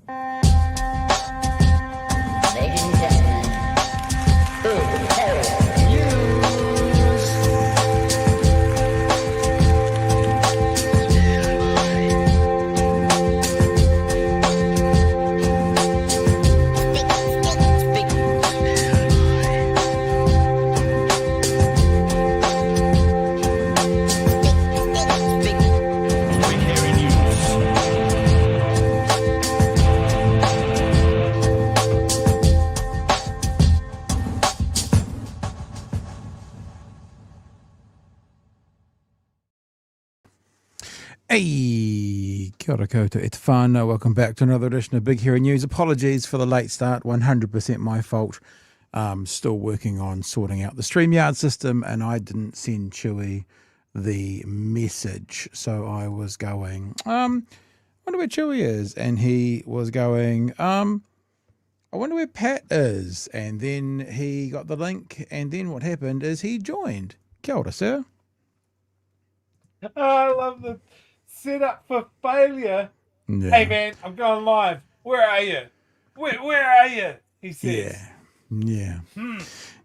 Ladies and gentlemen, big hairy news. Hey, kia ora koutou, it's fun. Welcome back to another edition of Big Hero News. Apologies for the late start, 100% my fault. Still working on sorting out the StreamYard system, and I didn't send Chewie the message. So I was going, wonder where Chewie is. And he was going, I wonder where Pat is. And then he got the link, and then what happened is he joined. Kia ora, sir. Oh, I love the setup for failure. Yeah. Hey man, I'm going live. Where are you? Where are you? He says. Yeah.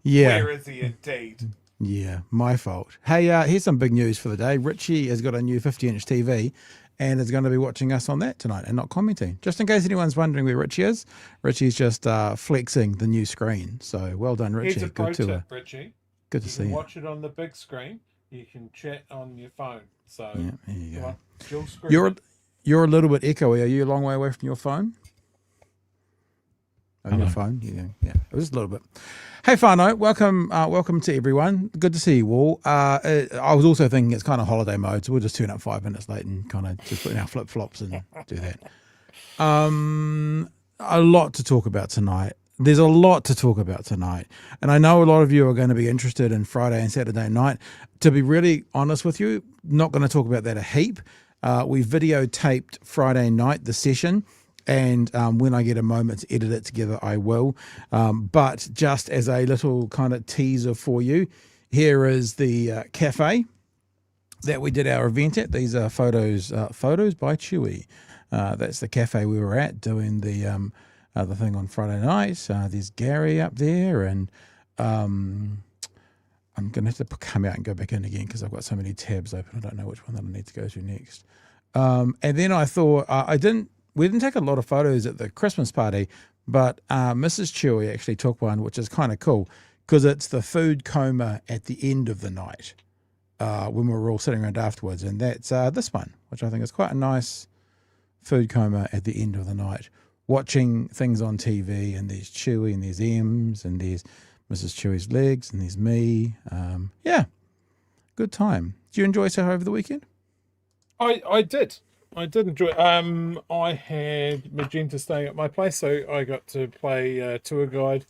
Where is he indeed? Yeah, my fault. Hey, here's some big news for the day. Richie has got a new 50-inch TV and is going to be watching us on that tonight and not commenting. Just in case anyone's wondering where Richie is, Richie's just flexing the new screen. So well done, Richie. Here's a pro tip, Richie. Good to see you. Watch it on the big screen. You can chat on your phone. So yeah, there you go. Dual screen. You're a little bit echoey. Are you a long way away from your phone? Oh, your phone? Yeah, it was a little bit. Hey, Whānau, welcome to everyone. Good to see you all. I was also thinking it's kind of holiday mode, so we'll just turn up 5 minutes late and kind of just put in our flip-flops and do that. A lot to talk about tonight. There's a lot to talk about tonight. And I know a lot of you are going to be interested in Friday and Saturday night. To be really honest with you, not going to talk about that a heap. We videotaped Friday night, the session. And when I get a moment to edit it together, I will. But just as a little kind of teaser for you, here is the cafe that we did our event at. These are photos by Chewie. That's the cafe we were at doing the thing on Friday night. There's Gary up there, and I'm going to have to come out and go back in again because I've got so many tabs open. I don't know which one that I need to go to next. And then I thought we didn't take a lot of photos at the Christmas party, but Mrs. Chewie actually took one, which is kind of cool because it's the food coma at the end of the night when we were all sitting around afterwards. And that's this one, which I think is quite a nice food coma at the end of the night, watching things on TV. And there's Chewie and there's Ems and there's Mrs. Chewie's legs and there's me. Yeah, good time. Did you enjoy Soho over the weekend? I did. I did enjoy it. I had Magenta staying at my place, so I got to play tour guide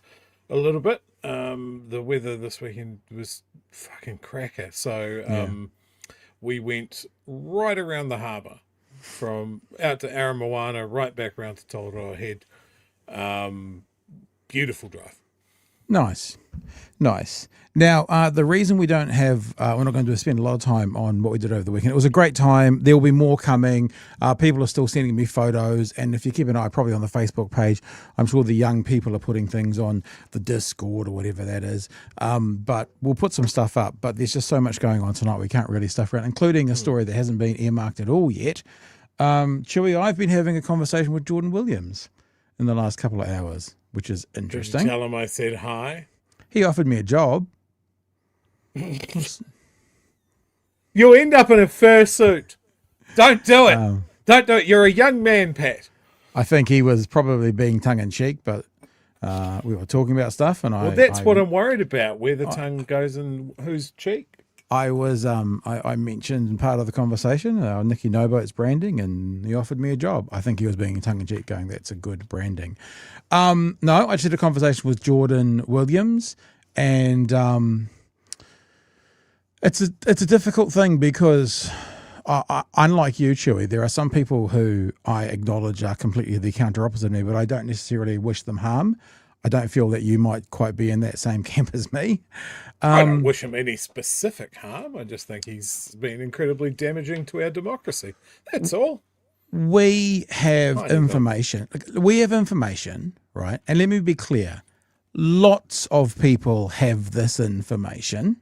a little bit. The weather this weekend was fucking cracker. So we went right around the harbour, from out to Aramoana, right back around to Tolroa Head. Beautiful drive. Nice. Now, the reason we don't have, we're not going to spend a lot of time on what we did over the weekend. It was a great time. There will be more coming. People are still sending me photos. And if you keep an eye probably on the Facebook page, I'm sure the young people are putting things on the Discord or whatever that is. But we'll put some stuff up. But there's just so much going on tonight. We can't really stuff around, including a story that hasn't been earmarked at all yet. Chewie, I've been having a conversation with Jordan Williams in the last couple of hours, which is interesting. Did you tell him I said hi? He offered me a job. You'll end up in a fursuit. Don't do it. Don't do it. You're a young man, Pat. I think he was probably being tongue-in-cheek, but we were talking about stuff. And that's what I'm worried about, where the tongue goes and whose cheek. I was I mentioned in part of the conversation Nicky Nobo's branding, and he offered me a job. I think he was being tongue-in-cheek, going, that's a good branding. No, I just had a conversation with Jordan Williams, and it's a difficult thing because unlike you, Chewie, there are some people who I acknowledge are completely the counter opposite of me, but I don't necessarily wish them harm. I don't feel that you might quite be in that same camp as me. I don't wish him any specific harm. I just think he's been incredibly damaging to our democracy. That's all. we have Tiny information. We have information, right? And let me be clear. Lots of people have this information.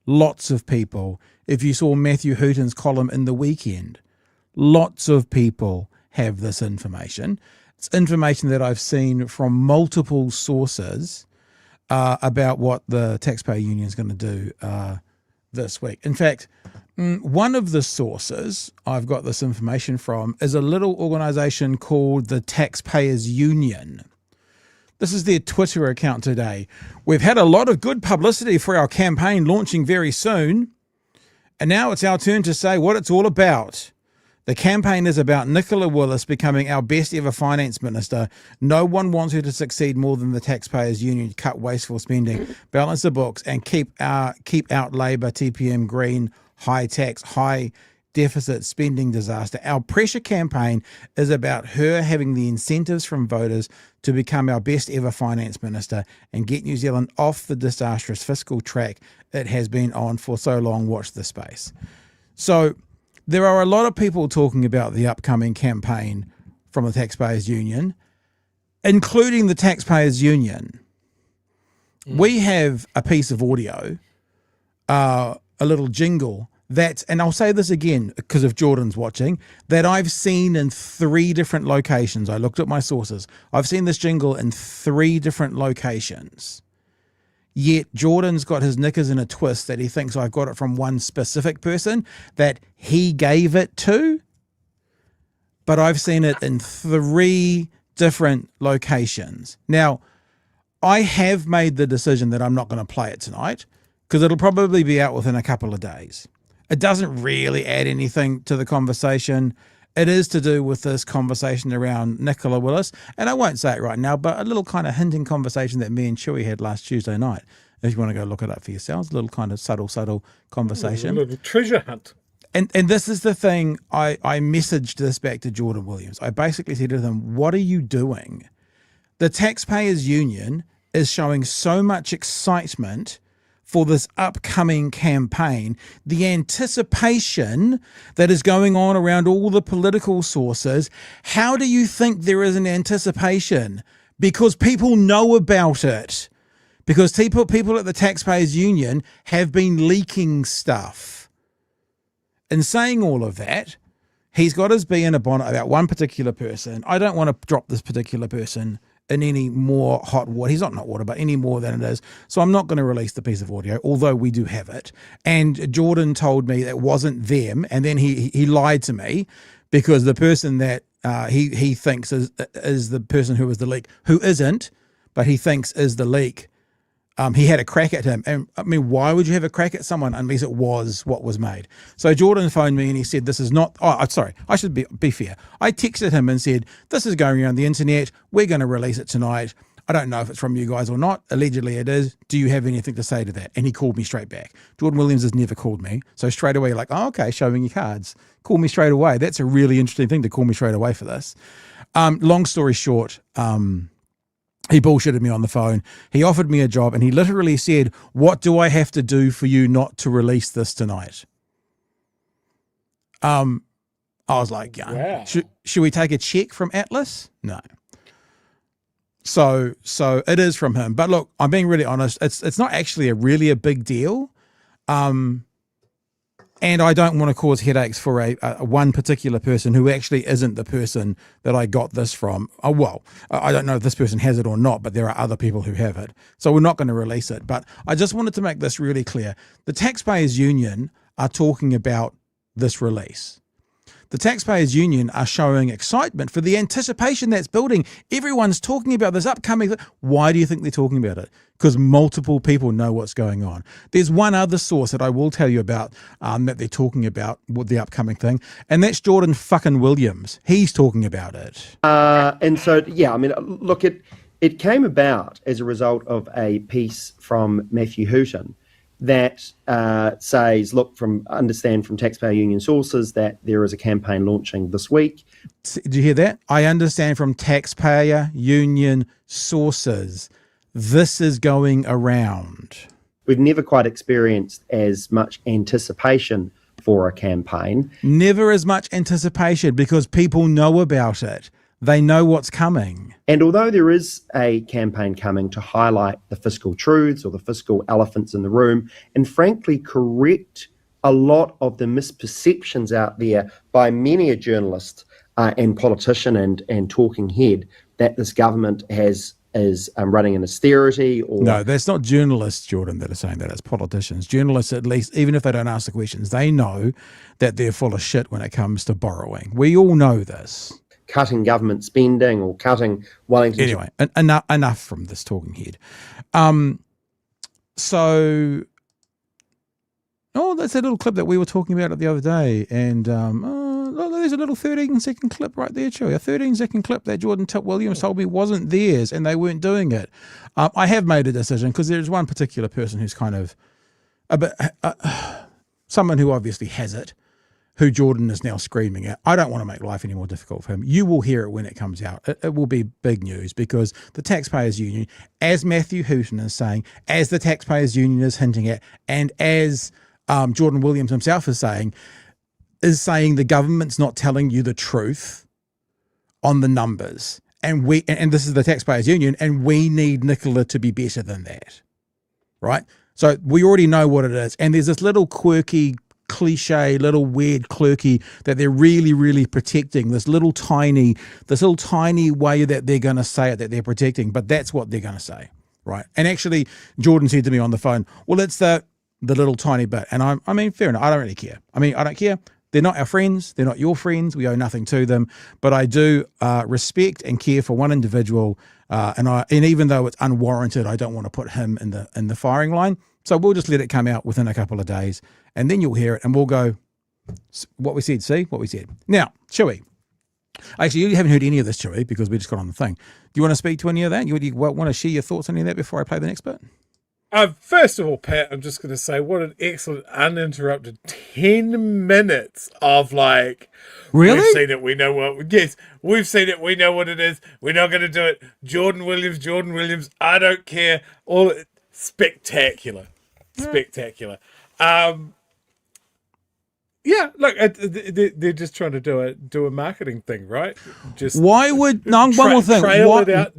Lots of people. If you saw Matthew Hooton's column in the weekend, lots of people have this information. It's information that I've seen from multiple sources about what the taxpayer union is going to do this week. In fact, one of the sources I've got this information from is a little organization called the Taxpayers Union. This is their Twitter account today. We've had a lot of good publicity for our campaign launching very soon, and now it's our turn to say what it's all about. The campaign is about Nicola Willis becoming our best ever finance minister. No one wants her to succeed more than the Taxpayers Union to cut wasteful spending, balance the books, and keep out Labor, TPM, Green, high tax, high deficit spending disaster. Our pressure campaign is about her having the incentives from voters to become our best ever finance minister and get New Zealand off the disastrous fiscal track it has been on for so long. Watch this space. So there are a lot of people talking about the upcoming campaign from the Taxpayers Union, including the Taxpayers Union. We have a piece of audio, a little jingle that, and I'll say this again because if Jordan's watching, that I've seen in 3 different locations. I looked at my sources. I've seen this jingle in 3 different locations. Yet Jordan's got his knickers in a twist that he thinks I've got it from one specific person that he gave it to. But I've seen it in 3 different locations. Now, I have made the decision that I'm not going to play it tonight because it'll probably be out within a couple of days. It doesn't really add anything to the conversation. It is to do with this conversation around Nicola Willis. And I won't say it right now, but a little kind of hinting conversation that me and Chewie had last Tuesday night. If you want to go look it up for yourselves, a little kind of subtle conversation. A little treasure hunt. And this is the thing, I messaged this back to Jordan Williams. I basically said to them, what are you doing? The Taxpayers Union is showing so much excitement for this upcoming campaign, the anticipation that is going on around all the political sources. How do you think there is an anticipation? Because people know about it. Because people at the Taxpayers Union have been leaking stuff. In saying all of that, he's got his bee in a bonnet about one particular person. I don't want to drop this particular person in any more hot water. He's not in hot water, but any more than it is. So I'm not going to release the piece of audio, although we do have it. And Jordan told me it wasn't them. And then he lied to me because the person that he thinks is the person who was the leak, who isn't, but he thinks is the leak. He had a crack at him. And I mean, why would you have a crack at someone unless it was what was made? So Jordan phoned me and he said, this is not, sorry, I should be fair. I texted him and said, this is going around the internet. We're going to release it tonight. I don't know if it's from you guys or not. Allegedly it is. Do you have anything to say to that? And he called me straight back. Jordan Williams has never called me. So straight away, like, oh, okay, showing your cards. Call me straight away. That's a really interesting thing to call me straight away for this. Long story short, he bullshitted me on the phone. He offered me a job and he literally said, what do I have to do for you not to release this tonight? I was like, yeah, Wow. should we take a check from Atlas? No. So it is from him. But look, I'm being really honest. It's not actually really a big deal. And I don't want to cause headaches for a one particular person who actually isn't the person that I got this from. I don't know if this person has it or not, but there are other people who have it. So we're not going to release it. But I just wanted to make this really clear. The Taxpayers Union are talking about this release. The Taxpayers Union are showing excitement for the anticipation that's building. Everyone's talking about this upcoming. Why do you think they're talking about it? Because multiple people know what's going on. There's one other source that I will tell you about that they're talking about with the upcoming thing, and that's Jordan fucking Williams. He's talking about it. And so, yeah, I mean, look, it came about as a result of a piece from Matthew Hooton that says, look, understand from Taxpayer Union sources that there is a campaign launching this week. Did you hear that? I understand from Taxpayer Union sources. This is going around. We've never quite experienced as much anticipation for a campaign. Never as much anticipation because people know about it. They know what's coming. And although there is a campaign coming to highlight the fiscal truths or the fiscal elephants in the room, and frankly correct a lot of the misperceptions out there by many a journalist and politician and talking head that this government is running an austerity or... No, that's not journalists, Jordan, that are saying that. It's politicians. Journalists, at least, even if they don't ask the questions, they know that they're full of shit when it comes to borrowing. We all know this. Cutting government spending or cutting Wellington... Anyway, enough from this talking head. That's a little clip that we were talking about the other day. And there's a little 13-second clip right there, Chewie. A 13-second clip that Jordan Williams told me wasn't theirs and they weren't doing it. I have made a decision because there's one particular person who's kind of a bit... someone who obviously has it, who Jordan is now screaming at. I don't want to make life any more difficult for him. You will hear it when it comes out. It will be big news because the Taxpayers Union, as Matthew Hooton is saying, as the Taxpayers Union is hinting at, and as Jordan Williams himself is saying the government's not telling you the truth on the numbers. And this is the Taxpayers Union, and we need Nicola to be better than that. Right? So we already know what it is. And there's this little quirky cliche, little weird clerky that they're really, really protecting, this little tiny way that they're going to say it, that they're protecting, but that's what they're going to say, right? And actually, Jordan said to me on the phone, well, it's the little tiny bit. And I mean, fair enough. I don't really care. I don't care. They're not our friends. They're not your friends. We owe nothing to them. But I do respect and care for one individual. And even though it's unwarranted, I don't want to put him in the firing line. So we'll just let it come out within a couple of days, and then you'll hear it, and we'll go, what we said, see? What we said. Now, Chewie. Actually, you haven't heard any of this, Chewie, because we just got on the thing. Do you want to speak to any of that? You want to share your thoughts on any of that before I play the next bit? First of all, Pat, I'm just going to say what an excellent, uninterrupted 10 minutes of like... Really? We've seen it, we know what... Yes, we've seen it, we know what it is. We're not going to do it. Jordan Williams, I don't care. All spectacular. Spectacular. Yeah, look, they're just trying to do a marketing thing, right? Just why would one more thing?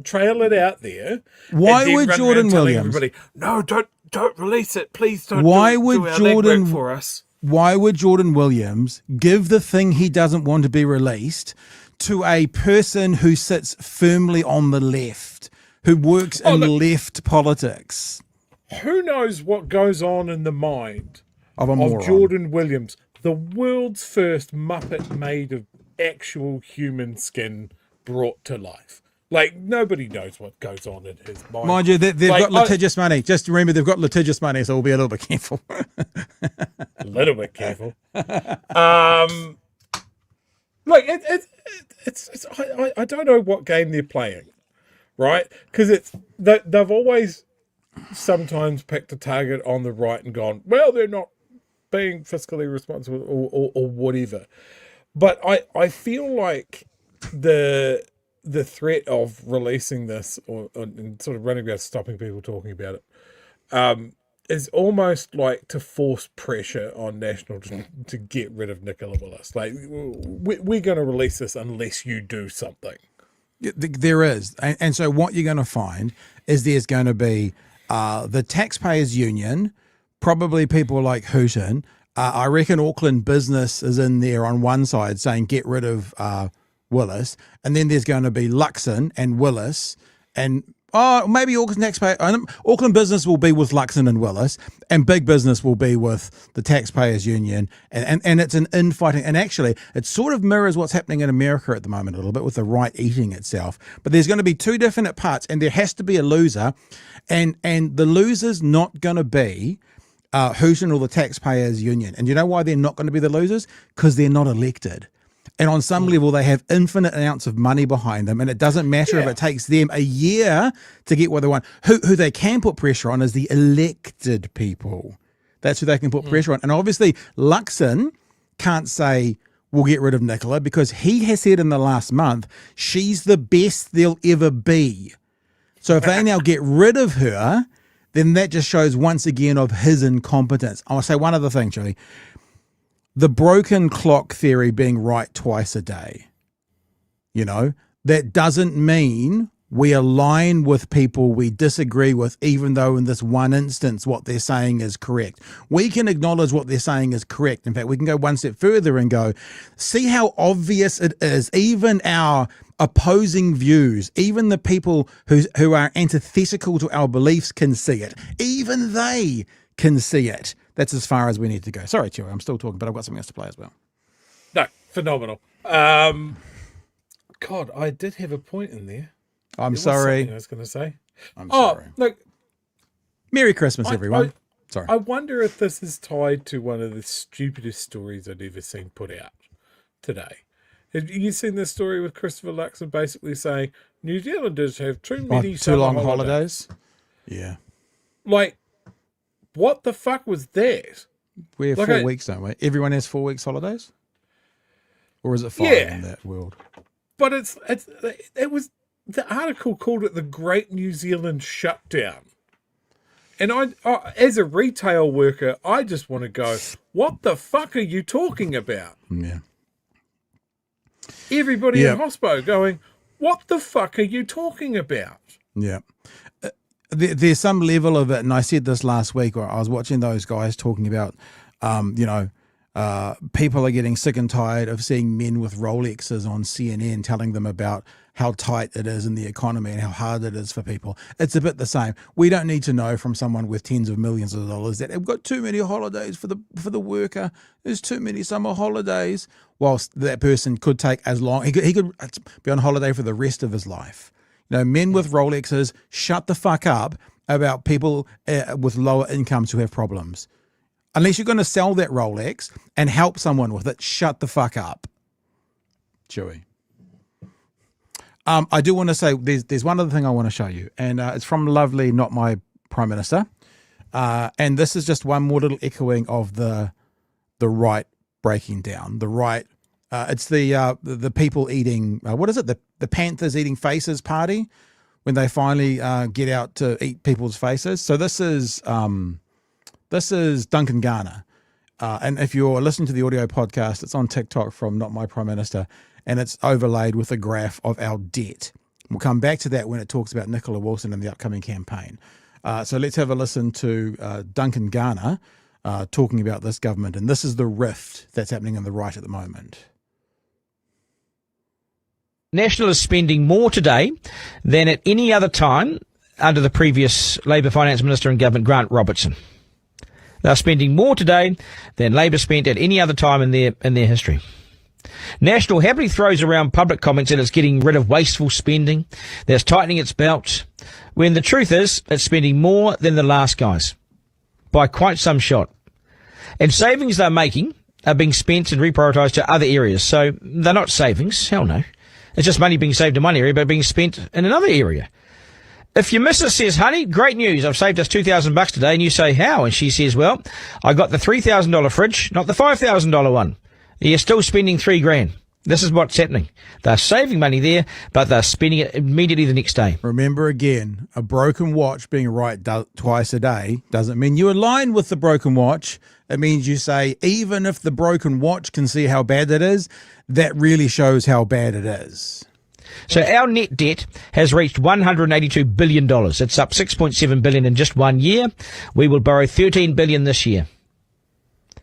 Trail it out there. Why would Jordan Williams? Everybody, no, don't release it, please don't. Why do would our Jordan legwork for us? Why would Jordan Williams give the thing he doesn't want to be released to a person who sits firmly on the left, who works in left politics? Who knows what goes on in the mind of Jordan Williams, the world's first Muppet made of actual human skin brought to life? Like, nobody knows what goes on in his mind. Mind you, they've got litigious money. Just remember, they've got litigious money, so we'll be a little bit careful. A little bit careful. Look, I don't know what game they're playing, right? Because they've always sometimes picked a target on the right and gone, well, they're not being fiscally responsible or whatever. But I feel like the threat of releasing this and sort of running about stopping people talking about it is almost like to force pressure on National to get rid of Nicola Willis. Like, we're going to release this unless you do something. There is. And so what you're going to find is there's going to be the Taxpayers Union, probably people like Hooton. I reckon Auckland Business is in there on one side saying get rid of Willis, and then there's going to be Luxon and Willis, and maybe Auckland Business will be with Luxon and Willis, and Big Business will be with the Taxpayers Union, and it's an infighting, and actually it sort of mirrors what's happening in America at the moment a little bit with the right eating itself. But there's going to be two definite parts, and there has to be a loser, and the loser's not going to be Hooton or the Taxpayers Union. And you know why they're not going to be the losers? Because they're not elected. And on some level, they have infinite amounts of money behind them, and it doesn't matter if it takes them a year to get what they want. Who they can put pressure on is the elected people. That's who they can put pressure on. And obviously, Luxon can't say, we'll get rid of Nicola, because he has said in the last month, she's the best there'll ever be. So if they now get rid of her, then that just shows once again of his incompetence. I'll say one other thing, Chewie. the broken clock theory being right twice a day, that doesn't mean we align with people we disagree with, even though in this one instance what they're saying is correct. We can acknowledge what they're saying is correct. In fact, we can go one step further and go, see how obvious it is. Even our opposing views, even the people who are antithetical to our beliefs can see it. Even they can see it. That's as far as we need to go. Sorry, Chewie, I'm still talking, but I've got something else to play as well. No, phenomenal. God, I did have a point in there. I'm sorry. I was going to say. I'm sorry. Look. Merry Christmas, everyone. Sorry. I wonder if this is tied to one of the stupidest stories I've ever seen put out today. Have you seen this story with Christopher Luxon basically saying New Zealanders have too many too long holidays? Yeah. Like, what the fuck was that? We have 4 weeks, don't we? Everyone has 4 weeks holidays? Or is it 5 in that world? But it was, the article called it the Great New Zealand Shutdown. And I as a retail worker, I just want to go, what the fuck are you talking about? Yeah. Everybody in Hospo going, what the fuck are you talking about? Yeah. There's some level of it, and I said this last week where I was watching those guys talking about, people are getting sick and tired of seeing men with Rolexes on CNN telling them about how tight it is in the economy and how hard it is for people. It's a bit the same. We don't need to know from someone with tens of millions of dollars that they've got too many holidays for the worker. There's too many summer holidays, whilst that person could take as long. He could be on holiday for the rest of his life. Men with Rolexes, shut the fuck up about people with lower incomes who have problems. Unless you're going to sell that Rolex and help someone with it, shut the fuck up. Chewie. I do want to say there's one other thing I want to show you, and it's from lovely, not my Prime Minister. And this is just one more little echoing of the right breaking down. The right, it's the people eating, what is it? The Panthers eating faces party, when they finally get out to eat people's faces. So this is Duncan Garner. And if you're listening to the audio podcast, it's on TikTok from Not My Prime Minister, and it's overlaid with a graph of our debt. We'll come back to that when it talks about Nicola Wilson and the upcoming campaign. So let's have a listen to Duncan Garner talking about this government. And this is the rift that's happening in the right at the moment. National is spending more today than at any other time under the previous Labor Finance Minister and Government, Grant Robertson. They're spending more today than Labor spent at any other time in their history. National happily throws around public comments that it's getting rid of wasteful spending, that it's tightening its belt, when the truth is it's spending more than the last guys, by quite some shot. And savings they're making are being spent and reprioritised to other areas. So they're not savings, hell no. It's just money being saved in one area, but being spent in another area. If your missus says, honey, great news, I've saved us $2,000 today, and you say, how? And she says, well, I got the $3,000 fridge, not the $5,000 one. You're still spending $3,000. This is what's happening. They're saving money there, but they're spending it immediately the next day. Remember again, a broken watch being right twice a day doesn't mean you align with the broken watch. It means you say, even if the broken watch can see how bad it is, that really shows how bad it is. So our net debt has reached $182 billion. It's up $6.7 billion in just 1 year. We will borrow $13 billion this year.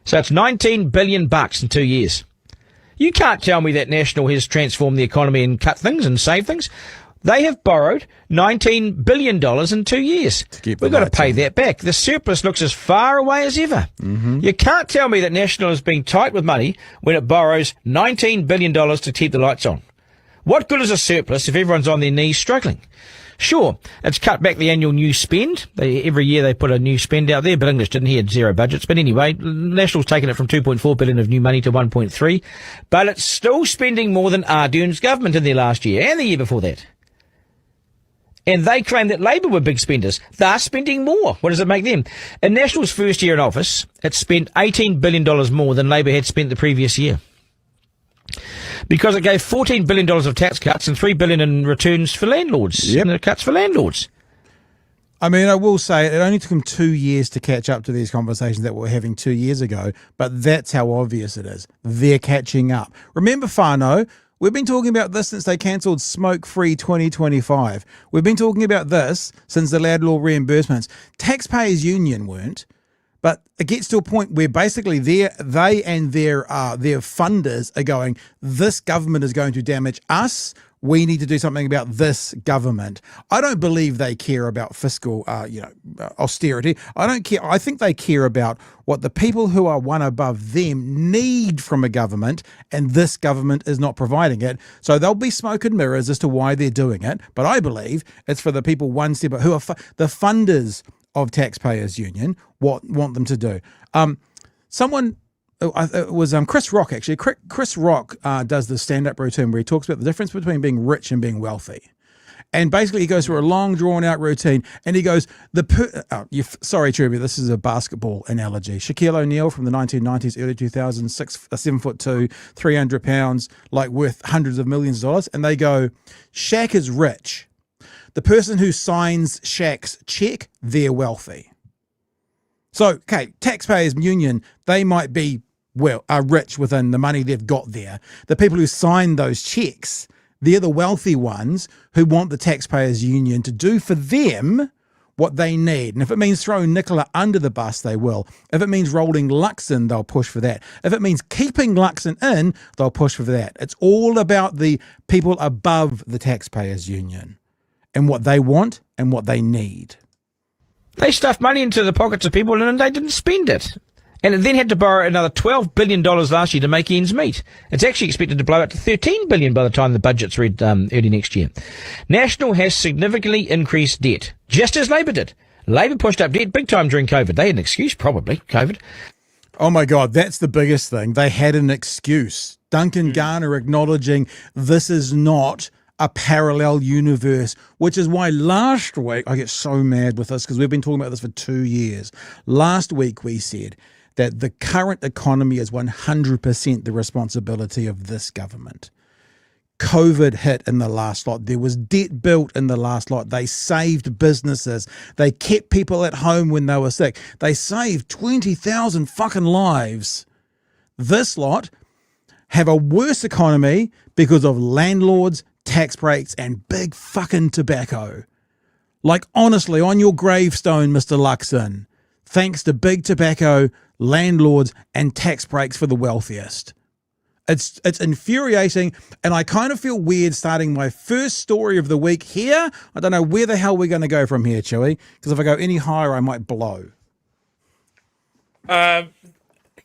So it's $19 billion in 2 years. You can't tell me that National has transformed the economy and cut things and saved things. They have borrowed $19 billion in 2 years. We've got to pay that back. The surplus looks as far away as ever. Mm-hmm. You can't tell me that National is being tight with money when it borrows $19 billion to keep the lights on. What good is a surplus if everyone's on their knees struggling? Sure, it's cut back the annual new spend. Every year they put a new spend out there. Bill English didn't. He had zero budgets. But anyway, National's taken it from $2.4 billion of new money to $1.3. But it's still spending more than Ardern's government in their last year and the year before that. And they claim that Labor were big spenders. They're spending more. What does it make them? In National's first year in office, it spent $18 billion more than Labor had spent the previous year. Because it gave $14 billion of tax cuts and $3 billion in returns for landlords. Yep. And cuts for landlords. I mean, I will say it only took him 2 years to catch up to these conversations that we were having 2 years ago, but that's how obvious it is. They're catching up. Remember, Fano, we've been talking about this since they cancelled Smoke Free 2025. We've been talking about this since the landlord reimbursements. Taxpayers Union weren't, but it gets to a point where basically they and their funders are going, this government is going to damage us. We need to do something about this government. I don't believe they care about fiscal, austerity. I don't care. I think they care about what the people who are one above them need from a government, and this government is not providing it. So there'll be smoke and mirrors as to why they're doing it. But I believe it's for the people one step who are the funders of Taxpayers Union want them to do. It was Chris Rock, actually. Chris Rock does the stand-up routine where he talks about the difference between being rich and being wealthy. And basically he goes through a long, drawn-out routine, and he goes, sorry, Chewie, this is a basketball analogy. Shaquille O'Neal from the 1990s, early 2000s, 7'2", 300 pounds, like worth hundreds of millions of dollars. And they go, Shaq is rich. The person who signs Shaq's check, they're wealthy. So, okay, Taxpayers Union, they might be are rich within the money they've got there. The people who sign those checks, they're the wealthy ones who want the Taxpayers Union to do for them what they need. And if it means throwing Nicola under the bus, they will. If it means rolling Luxon, they'll push for that. If it means keeping Luxon in, they'll push for that. It's all about the people above the Taxpayers Union and what they want and what they need. They stuffed money into the pockets of people and they didn't spend it. And it then had to borrow another $12 billion last year to make ends meet. It's actually expected to blow out to $13 billion by the time the budget's read early next year. National has significantly increased debt, just as Labor did. Labor pushed up debt big time during COVID. They had an excuse, probably, COVID. Oh my God, that's the biggest thing. They had an excuse. Duncan Garner acknowledging this is not a parallel universe, which is why last week, I get so mad with this because we've been talking about this for 2 years. Last week we said that the current economy is 100% the responsibility of this government. COVID hit in the last lot. There was debt built in the last lot. They saved businesses. They kept people at home when they were sick. They saved 20,000 fucking lives. This lot have a worse economy because of landlords, tax breaks, and big fucking tobacco. Like, honestly, on your gravestone, Mr. Luxon, thanks to big tobacco, landlords, and tax breaks for the wealthiest. It's infuriating, and I kind of feel weird starting my first story of the week here. I don't know where the hell we're going to go from here, Chewie, because if I go any higher, I might blow.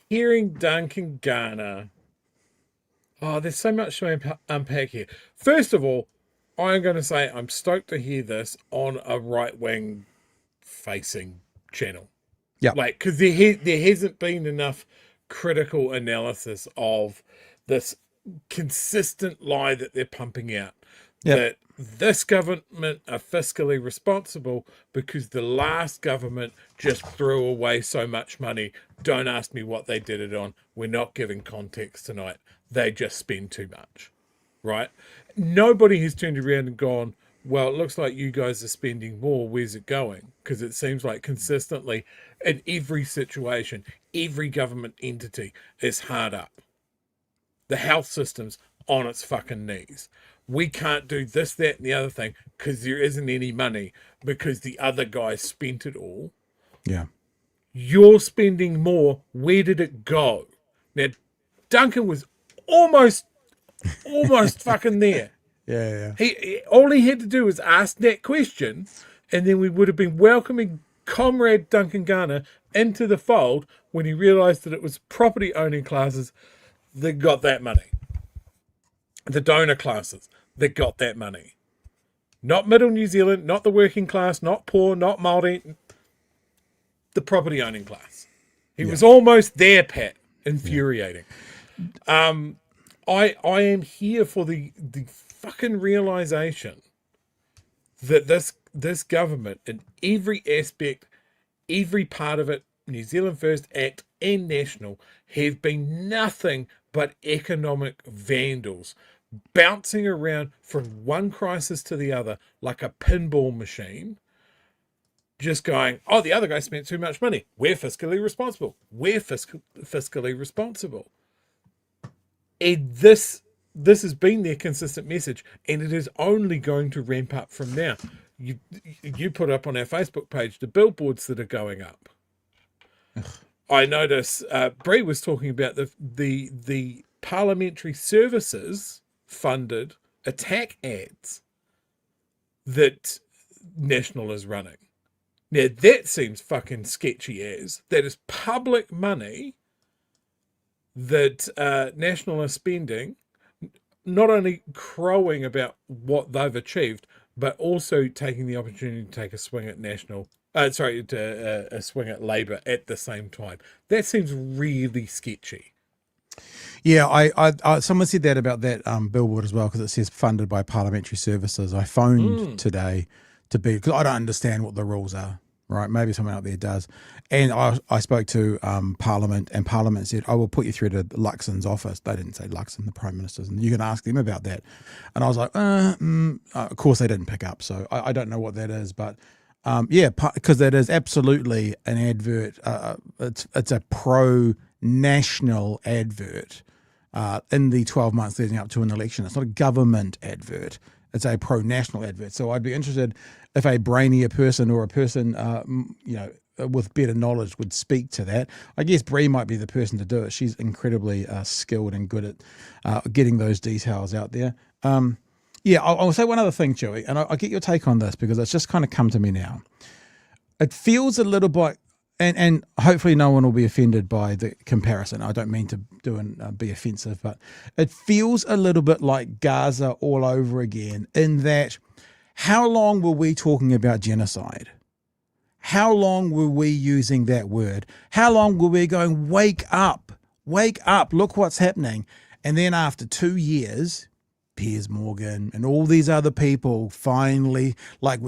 Hearing Duncan Garner, there's so much to unpack here. First of all, I'm going to say I'm stoked to hear this on a right-wing facing channel. Yeah, like, because there hasn't been enough critical analysis of this consistent lie that they're pumping out. Yep. That this government are fiscally responsible because the last government just threw away so much money. Don't ask me what they did it on. We're not giving context tonight. They just spend too much, right? Nobody has turned around and gone, well, it looks like you guys are spending more. Where's it going? Because it seems like consistently in every situation, every government entity is hard up. The health system's on its fucking knees. We can't do this, that, and the other thing because there isn't any money because the other guy spent it all. Yeah. You're spending more. Where did it go? Now, Duncan was almost fucking there. Yeah. All he had to do was ask that question, and then we would have been welcoming Comrade Duncan Garner into the fold when he realised that it was property owning classes that got that money. The donor classes that got that money. Not middle New Zealand, not the working class, not poor, not Māori. The property owning class. He was almost there, Pat. Infuriating. I am here for the fucking realization that this government in every aspect, every part of it, New Zealand First Act and National, have been nothing but economic vandals, bouncing around from one crisis to the other like a pinball machine, just going, oh, the other guy spent too much money. We're fiscally responsible. We're fiscally responsible. And this has been their consistent message, and it is only going to ramp up from now. You put up on our Facebook page the billboards that are going up. I notice Bree was talking about the parliamentary services funded attack ads that National is running. Now that seems fucking sketchy as. That is public money that National is spending, not only crowing about what they've achieved, but also taking the opportunity to take a swing at National. A swing at Labor at the same time. That seems really sketchy. Yeah, I someone said that about that billboard as well, because it says funded by parliamentary services. I phoned today because I don't understand what the rules are, right? Maybe someone out there does. And I spoke to Parliament, and Parliament said, I will put you through to Luxon's office. They didn't say Luxon, the Prime Minister's, and you can ask them about that. And I was like, of course they didn't pick up, so I don't know what that is, but because that is absolutely an advert. It's a pro-national advert in the 12 months leading up to an election. It's not a government advert. It's a pro-national advert. So I'd be interested if a brainier person or a person, with better knowledge would speak to that. I guess Bree might be the person to do it. She's incredibly skilled and good at getting those details out there. I'll say one other thing, Chewie, and I'll get your take on this because it's just kind of come to me now. It feels a little bit, and hopefully no one will be offended by the comparison. I don't mean to be offensive, but it feels a little bit like Gaza all over again, in that how long were we talking about genocide? How long were we using that word? How long were we going, wake up, look what's happening? And then after 2 years, Piers Morgan and all these other people finally came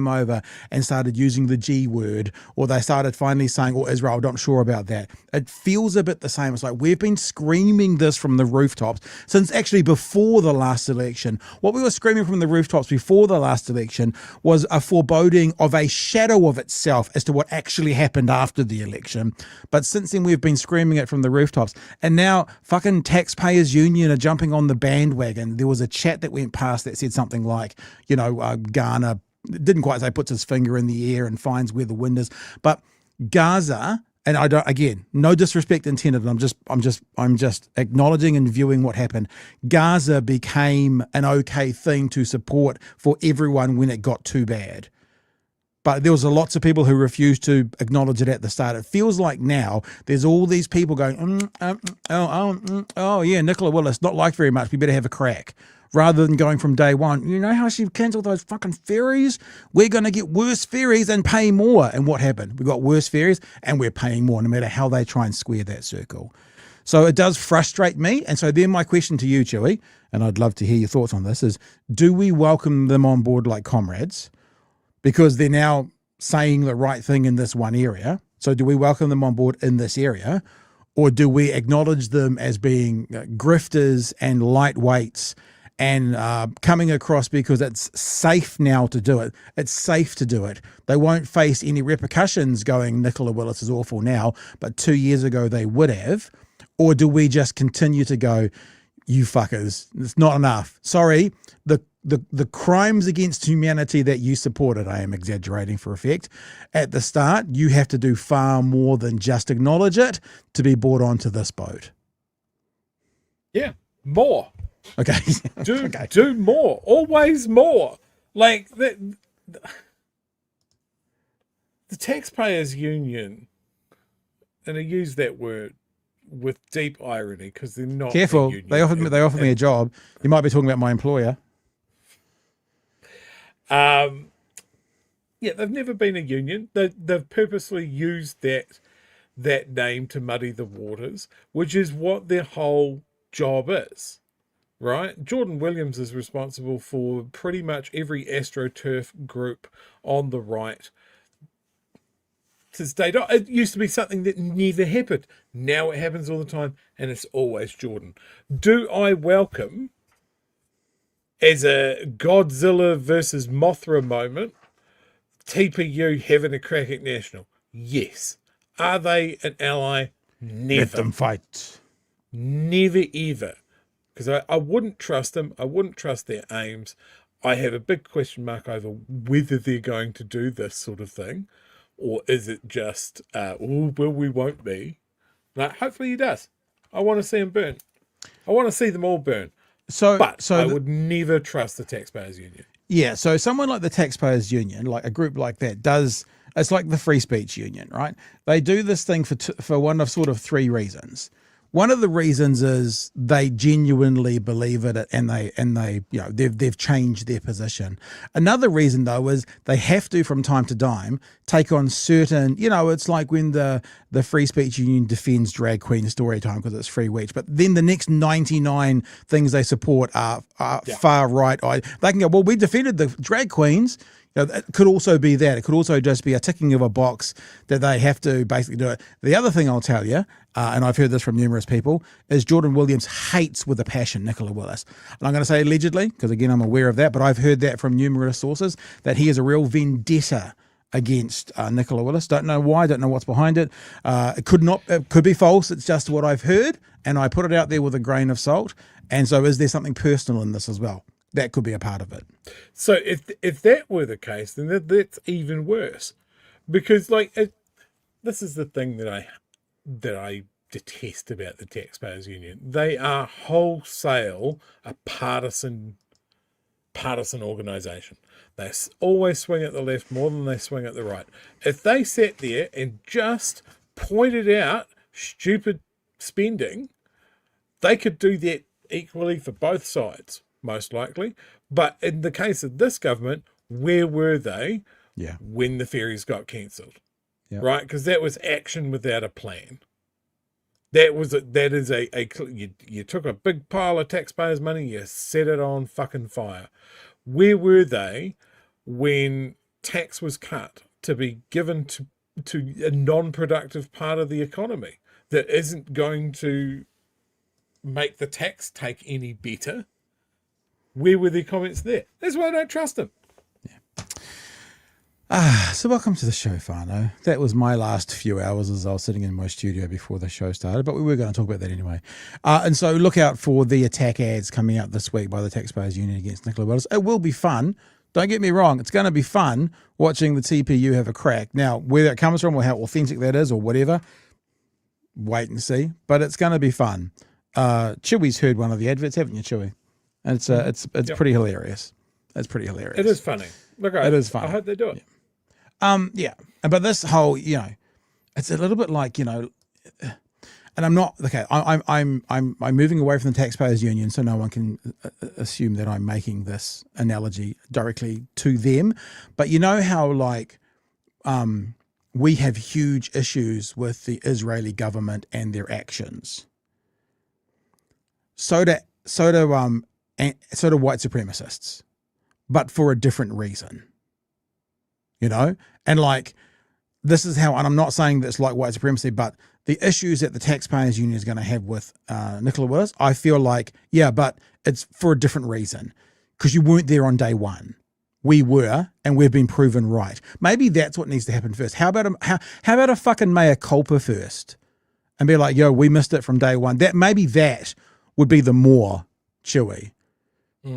over and started using the G word, or they started finally saying, Israel, I'm not sure about that. It feels a bit the same. It's like we've been screaming this from the rooftops since actually before the last election. What we were screaming from the rooftops before the last election was a foreboding of a shadow of itself as to what actually happened after the election. But since then, we've been screaming it from the rooftops. And now fucking Taxpayers Union are jumping on the bandwagon. There was a chat that went past that said something like, Ghana didn't quite say puts his finger in the air and finds where the wind is, but Gaza, and I don't, again, no disrespect intended. I'm just acknowledging and viewing what happened. Gaza became an okay thing to support for everyone when it got too bad. But there was lots of people who refused to acknowledge it at the start. It feels like now there's all these people going, Nicola Willis, not liked very much. We better have a crack. Rather than going from day one, you know how she cancelled those fucking ferries? We're going to get worse ferries and pay more. And what happened? We got worse ferries and we're paying more, no matter how they try and square that circle. So it does frustrate me. And so then my question to you, Chewie, and I'd love to hear your thoughts on this, is do we welcome them on board like comrades? Because they're now saying the right thing in this one area. So do we welcome them on board in this area? Or do we acknowledge them as being grifters and lightweights and coming across because it's safe now to do it? It's safe to do it. They won't face any repercussions going, Nicola Willis is awful now, but 2 years ago they would have. Or do we just continue to go, you fuckers, it's not enough. Sorry, the crimes against humanity that you supported, I am exaggerating for effect, at the start, you have to do far more than just acknowledge it to be brought onto this boat. Yeah, more. Okay. Do more. Always more. Like, the Taxpayers Union, and I use that word with deep irony because they're not. Careful. They offered me a job. You might be talking about my employer. They've never been a union. They've purposely used that name to muddy the waters, which is what their whole job is, right? Jordan Williams is responsible for pretty much every AstroTurf group on the right since day dot. It used to be something that never happened. Now it happens all the time, and it's always Jordan. Do I welcome, as a Godzilla versus Mothra moment, TPU having a crack at National? Yes. Are they an ally? Never. Let them fight. Never ever. Because I wouldn't trust them. I wouldn't trust their aims. I have a big question mark over whether they're going to do this sort of thing. Or is it just, oh, well, we won't be. Like, hopefully he does. I want to see him burn. I want to see them all burn. But I would never trust the Taxpayers Union. Yeah, so someone like the Taxpayers Union, like a group like that, it's like the Free Speech Union, right? They do this thing for one of sort of three reasons. One of the reasons is they genuinely believe it, and they they've changed their position. Another reason though is they have to from time to time take on certain, it's like when the Free Speech Union defends drag queen story time because it's free speech, but then the next 99 things they support are far right. They can go, well, we defended the drag queens. It could also be that. It could also just be a ticking of a box that they have to basically do it. The other thing I'll tell you, and I've heard this from numerous people, is Jordan Williams hates with a passion Nicola Willis. And I'm going to say allegedly, because again, I'm aware of that, but I've heard that from numerous sources, that he is a real vendetta against Nicola Willis. Don't know why, don't know what's behind it. It could be false. It's just what I've heard, and I put it out there with a grain of salt. And so is there something personal in this as well? That could be a part of it. So if that were the case, then that's even worse, because this is the thing that I detest about the Taxpayers Union. They are wholesale a partisan organisation. They always swing at the left more than they swing at the right. If they sat there and just pointed out stupid spending, they could do that equally for both sides. Most likely. But in the case of this government, where were they when the ferries got cancelled? Yeah. Right? Because that was action without a plan. You took a big pile of taxpayers' money, you set it on fucking fire. Where were they when tax was cut to be given to a non-productive part of the economy that isn't going to make the tax take any better? Where were their comments there? That's why I don't trust them. So welcome to the show, Fano. That was my last few hours as I was sitting in my studio before the show started, but we were going to talk about that anyway. And so look out for the attack ads coming out this week by the Taxpayers Union against Nicola Willis. It will be fun. Don't get me wrong. It's going to be fun watching the TPU have a crack. Now, where that comes from or how authentic that is or whatever, wait and see. But it's going to be fun. Chewie's heard one of the adverts, haven't you, Chewie? And it's pretty hilarious. It's pretty hilarious. It is funny. Look, it is fun. I hope they do it. Yeah. But this whole, it's a little bit like, and I'm not okay. I'm moving away from the Taxpayers Union, so no one can assume that I'm making this analogy directly to them. But you know how we have huge issues with the Israeli government and their actions. So do white supremacists, but for a different reason, and this is how, and I'm not saying that it's like white supremacy, but the issues that the Taxpayers Union is going to have with Nicola Willis, I feel like, but it's for a different reason, because you weren't there on day one. We were, and we've been proven right. Maybe that's what needs to happen first. How about a fucking mea culpa first, and be like, we missed it from day one. Maybe that would be the more Chewie.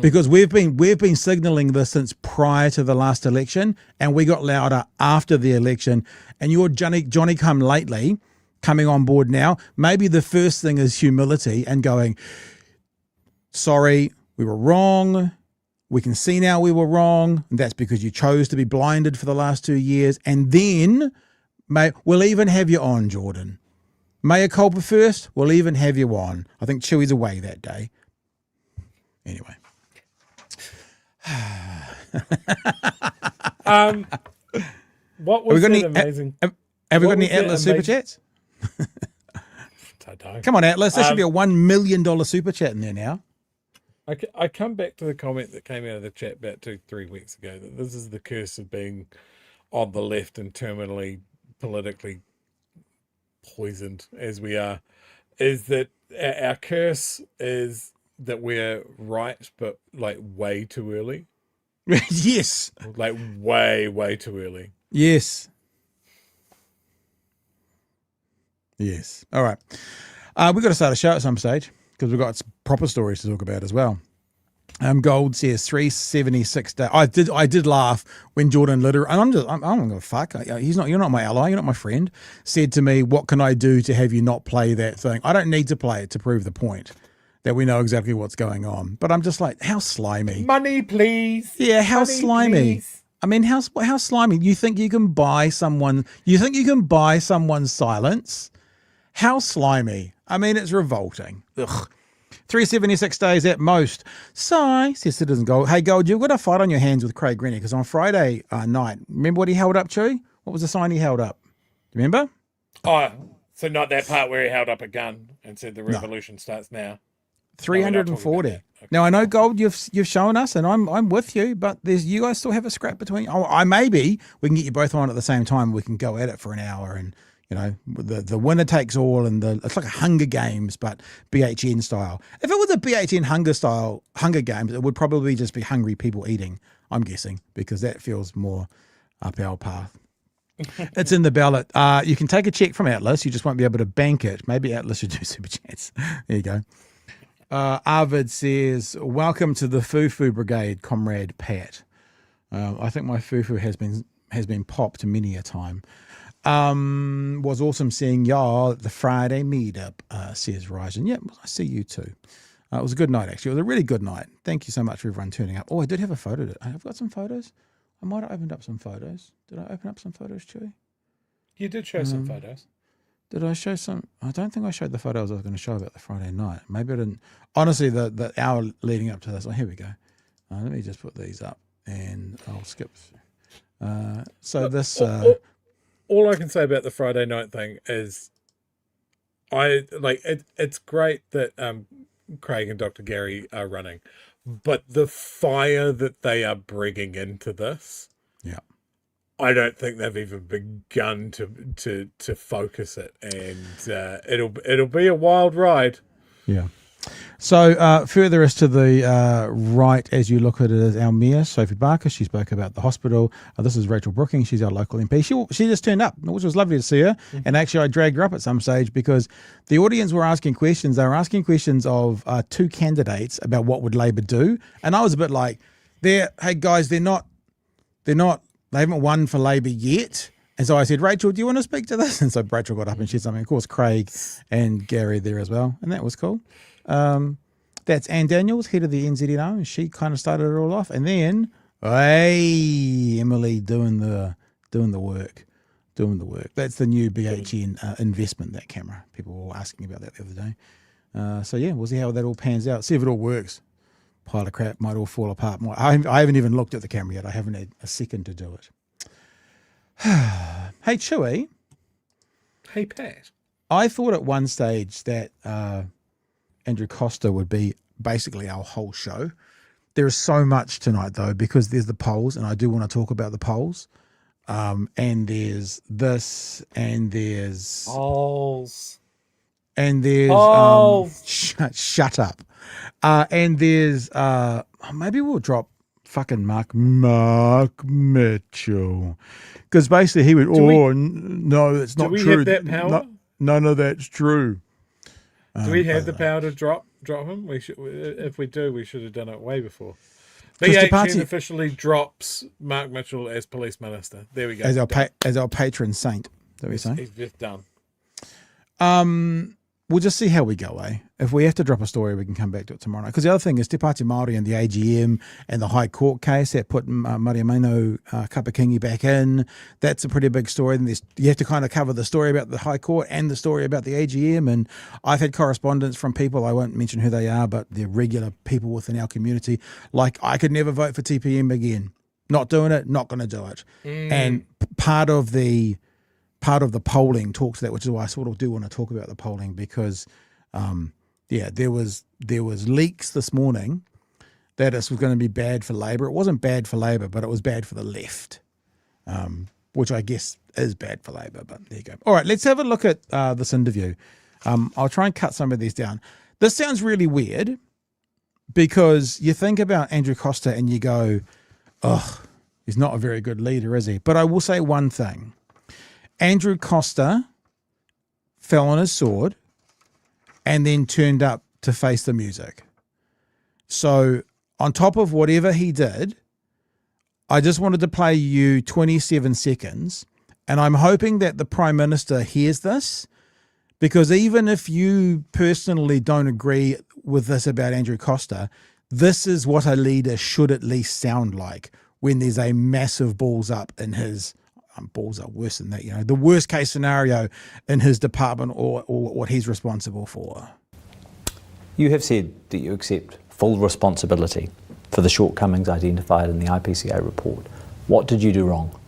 Because we've been signaling this since prior to the last election, and we got louder after the election. And you're Johnny come lately coming on board now. Maybe the first thing is humility and going, sorry, we were wrong. We can see now we were wrong. And that's because you chose to be blinded for the last 2 years. And then we'll even have you on, Jordan. Mea culpa first, we'll even have you on. I think Chewie's away that day. Anyway. What was that amazing? Have we got any Atlas super chats? Come on, Atlas. There should be a $1 million super chat in there now. I come back to the comment that came out of the chat about 2-3 weeks ago, that this is the curse of being on the left and terminally politically poisoned as we are, is that our curse is that we're right, but way too early. Yes. Like way too early. Yes. Yes. All right. We've got to start a show at some stage because we've got proper stories to talk about as well. Gold says 376 days. I did laugh when Jordan Litter, and I don't give a fuck. You're not my ally. You're not my friend. Said to me, "What can I do to have you not play that thing?" I don't need to play it to prove the point that we know exactly what's going on. But I'm just like, how slimy. Money, please. Yeah, how Money, slimy. please. I mean, how slimy. You think you can buy someone? You think you can buy someone's silence? How slimy. I mean, it's revolting. Ugh. 376 days at most. Sigh, says Citizen Gold. Hey, Gold, you've got a fight on your hands with Craig Rennie because on Friday night, remember what he held up, Chewie? What was the sign he held up? Do you remember? Oh, so not that part where he held up a gun and said the revolution starts now. 340. Okay. Now I know, Gold, you've shown us, and I'm with you, but you guys still have a scrap between. Oh, maybe we can get you both on at the same time. We can go at it for an hour, and the winner takes all, and it's like a Hunger Games, but BHN style. If it was a BHN Hunger Games, it would probably just be hungry people eating. I'm guessing because that feels more up our path. It's in the ballot. You can take a check from Atlas. You just won't be able to bank it. Maybe Atlas should do super chats. There you go. Arvid says, "Welcome to the Fufu Brigade, Comrade Pat." I think my fufu has been popped many a time. Was awesome seeing y'all at the Friday meetup, says Ryzen. Yeah, I see you too. It was a good night, actually. It was a really good night. Thank you so much for everyone turning up. Oh, I did have a photo. I've got some photos. I might have opened up some photos. Did I open up some photos, Chewie? You did show some photos. Did I show some? I don't think I showed the photos I was going to show about the Friday night. Maybe I didn't. Honestly, the hour leading up to this. Oh, here we go. Let me just put these up and I'll skip. All I can say about the Friday night thing is it's great that Craig and Dr. Gary are running, but the fire that they are bringing into this, yeah, I don't think they've even begun to focus it, and it'll be a wild ride. Yeah. So further as to the right, as you look at it, is our Mayor, Sophie Barker. She spoke about the hospital. This is Rachel Brookings. She's our local MP. She just turned up, which was lovely to see her. Mm-hmm. And actually, I dragged her up at some stage because the audience were asking questions. They were asking questions of two candidates about what would Labor do. And I was a bit like, hey guys, they haven't won for Labor yet. And so I said, Rachel, do you want to speak to this? And so Rachel got up and said something. Of course, Craig and Gary there as well. And that was cool. That's Ann Daniels, head of the NZNO, and she kind of started it all off. And then, Emily doing the work. That's the new BHN investment, that camera. People were asking about that the other day. So yeah, we'll see how that all pans out. See if it all works. Pile of crap might all fall apart. I haven't even looked at the camera yet. I haven't had a second to do it. Hey, Chewie. Hey, Pat. I thought at one stage that Andrew Costa would be basically our whole show. There is so much tonight, though, because there's the polls, and I do want to talk about the polls. And there's this, and there's polls, and there's shut up. And there's maybe we'll drop fucking Mark Mitchell, because basically he would. No, that's not true. Do we have that power? No, that's true. Do we have the power to drop him? We should. If we do, we should have done it way before. BHN officially drops Mark Mitchell as police minister. There we go. As our patron saint. That we say. He's just done. We'll just see how we go, eh? If we have to drop a story, we can come back to it tomorrow. Because the other thing is Te Pāti Māori and the AGM and the High Court case that put Mariamino Kapa-Kings back in. That's a pretty big story. And you have to kind of cover the story about the High Court and the story about the AGM. And I've had correspondence from people, I won't mention who they are, but they're regular people within our community. Like, I could never vote for TPM again. Not doing it, not going to do it. And part of the polling talks to that, which is why I sort of do want to talk about the polling, because there was leaks this morning that this was going to be bad for Labor. It wasn't bad for Labor, but it was bad for the left, which I guess is bad for Labor, but there you go. All right, let's have a look at this interview. I'll try and cut some of these down. This sounds really weird because you think about Andrew Costa and you go, he's not a very good leader, is he? But I will say one thing. Andrew Costa fell on his sword and then turned up to face the music. So on top of whatever he did, I just wanted to play you 27 seconds, and I'm hoping that the Prime Minister hears this, because even if you personally don't agree with this about Andrew Costa, this is what a leader should at least sound like when there's a massive balls up in his balls up worse than that, the worst case scenario in his department or what he's responsible for. You have said that you accept full responsibility for the shortcomings identified in the IPCA report. What did you do wrong?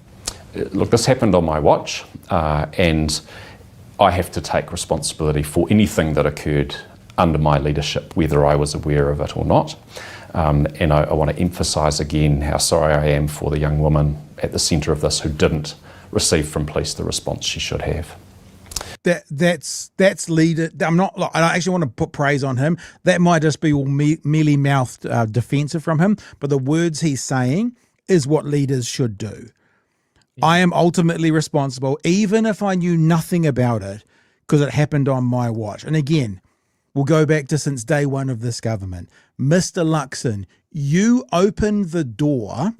Look, this happened on my watch, and I have to take responsibility for anything that occurred under my leadership, whether I was aware of it or not. And I want to emphasise again how sorry I am for the young woman at the centre of this who didn't receive from police the response she should have. That's leader. I don't actually want to put praise on him. That might just be all mealy mouthed defensive from him, but the words he's saying is what leaders should do. I am ultimately responsible, even if I knew nothing about it, because it happened on my watch. And again, we'll go back to since day one of this government. Mr. Luxon, you opened the door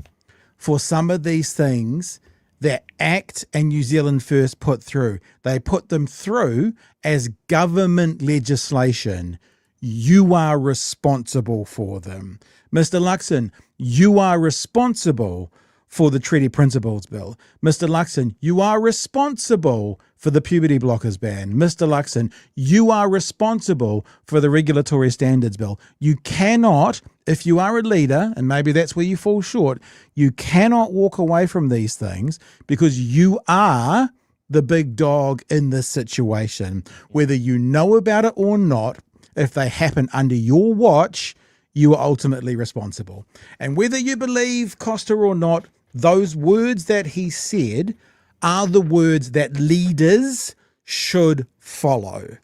for some of these things that ACT and New Zealand First put through. They put them through as government legislation. You are responsible for them. Mr. Luxon, you are responsible for the Treaty Principles Bill. Mr. Luxon, you are responsible for the puberty blockers ban. Mr. Luxon, you are responsible for the Regulatory Standards Bill. You cannot, if you are a leader, and maybe that's where you fall short, you cannot walk away from these things because you are the big dog in this situation. Whether you know about it or not, if they happen under your watch, you are ultimately responsible. And whether you believe Costa or not, those words that he said are the words that leaders should follow.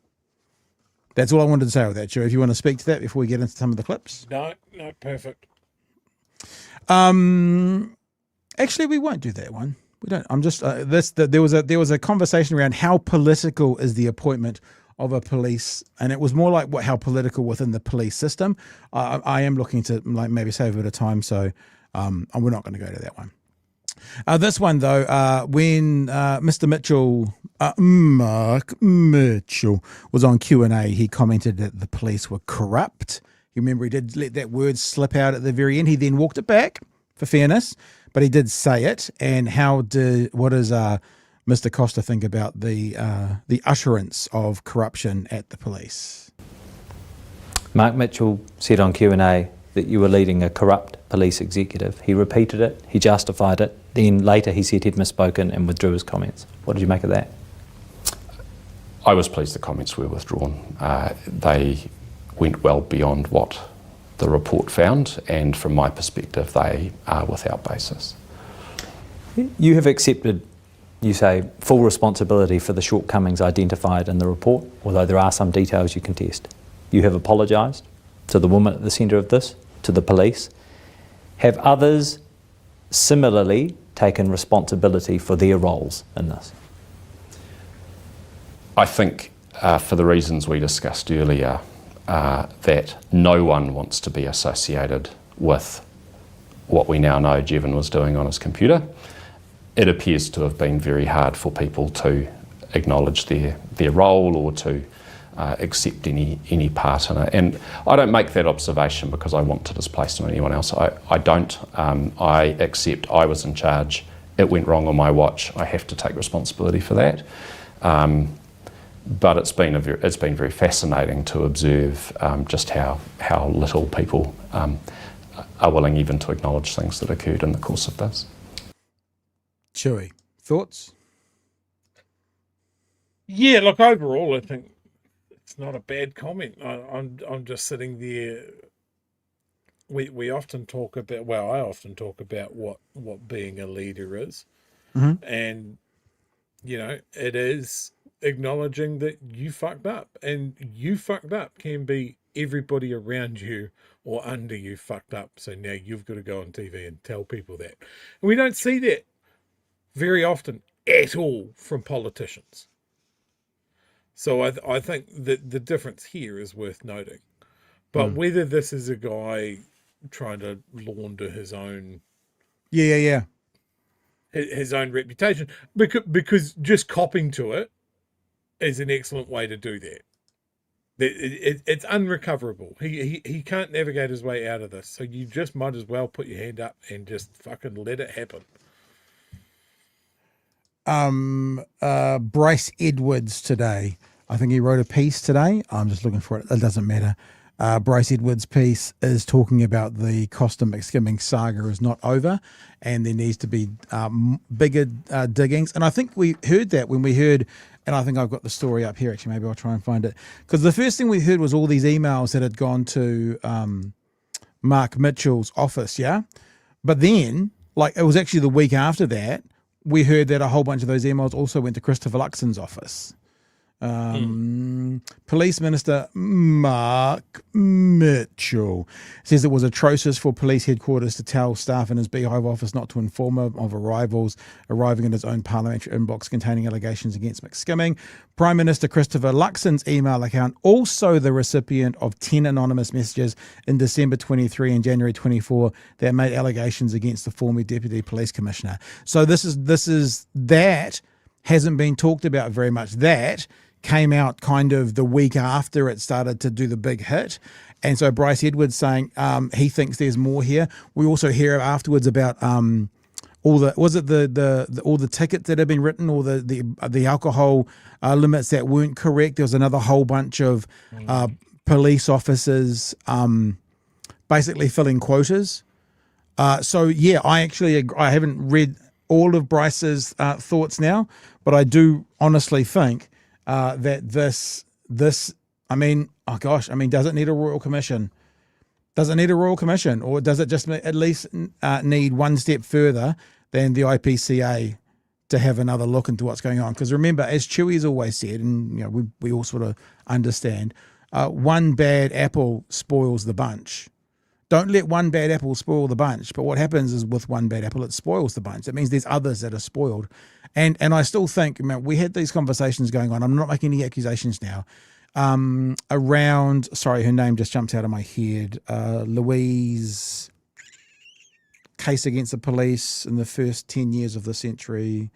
That's all I wanted to say with that, Chewie. If you want to speak to that before we get into some of the clips. No, perfect. Actually, we won't do that one. We don't. I'm just there was a conversation around how political is the appointment of a police, and it was more like how political within the police system. I am looking to maybe save a bit of time, so we're not going to go to that one. This one though, when Mr. Mitchell, Mark Mitchell, was on Q&A, he commented that the police were corrupt. You remember he did let that word slip out at the very end. He then walked it back, for fairness, but he did say it. And what does Mr. Costa think about the usherance of corruption at the police? Mark Mitchell said on Q&A that you were leading a corrupt police executive. He repeated it, he justified it, then later he said he'd misspoken and withdrew his comments. What did you make of that? I was pleased the comments were withdrawn. They went well beyond what the report found, and from my perspective, they are without basis. You have accepted, you say, full responsibility for the shortcomings identified in the report, although there are some details you contest. You have apologised to the woman at the centre of this, to the police. Have others similarly taken responsibility for their roles in this? I think for the reasons we discussed earlier, that no one wants to be associated with what we now know Jevon was doing on his computer. It appears to have been very hard for people to acknowledge their role or to accept any part in it. And I don't make that observation because I want to displace it on anyone else. I don't. I accept I was in charge. It went wrong on my watch. I have to take responsibility for that. But it's been very fascinating to observe just how little people are willing even to acknowledge things that occurred in the course of this. Chewie, thoughts? Yeah, look, overall, I think it's not a bad comment. I'm just sitting there. We often talk about, well, I often talk about what being a leader is, and it is acknowledging that you fucked up, and you fucked up can be everybody around you or under you fucked up. So now you've got to go on TV and tell people that. And we don't see that very often at all from politicians. So I think that the difference here is worth noting. But whether this is a guy trying to launder his own his own reputation, because just copying to it is an excellent way to do that. It's unrecoverable. He can't navigate his way out of this. So you just might as well put your hand up and just fucking let it happen. Bryce Edwards today. I think he wrote a piece today. I'm just looking for it. It doesn't matter. Bryce Edwards' piece is talking about the Costa McSkimming saga is not over, and there needs to be bigger diggings. And I think we heard that when we heard, and I think I've got the story up here. Actually, maybe I'll try and find it, because the first thing we heard was all these emails that had gone to Mark Mitchell's office, yeah. But then, like, it was actually the week after that, we heard that a whole bunch of those emails also went to Christopher Luxon's office. Police Minister Mark Mitchell says it was atrocious for police headquarters to tell staff in his Beehive office not to inform him of arrivals arriving in his own parliamentary inbox containing allegations against McSkimming. Prime Minister Christopher Luxon's email account, also the recipient of 10 anonymous messages in December 23 and January 24 that made allegations against the former Deputy Police Commissioner. So this is that hasn't been talked about very much. That came out kind of the week after it started to do the big hit. And so Bryce Edwards saying he thinks there's more here. We also hear afterwards about all the tickets that have been written, or the alcohol limits that weren't correct. There was another whole bunch of police officers basically filling quotas. So yeah, I haven't read all of Bryce's thoughts now, but I do honestly think that this, I mean, oh gosh, I mean, does it need a royal commission? Does it need a royal commission, or does it just at least need one step further than the IPCA to have another look into what's going on? Because remember, as Chewie's always said, and you know, we all sort of understand, one bad apple spoils the bunch. Don't let one bad apple spoil the bunch. But what happens is with one bad apple, it spoils the bunch. It means there's others that are spoiled. And I still think, man, we had these conversations going on. I'm not making any accusations now. Around, sorry, her name just jumps out of my head. Louise, case against the police in the first 10 years of the century,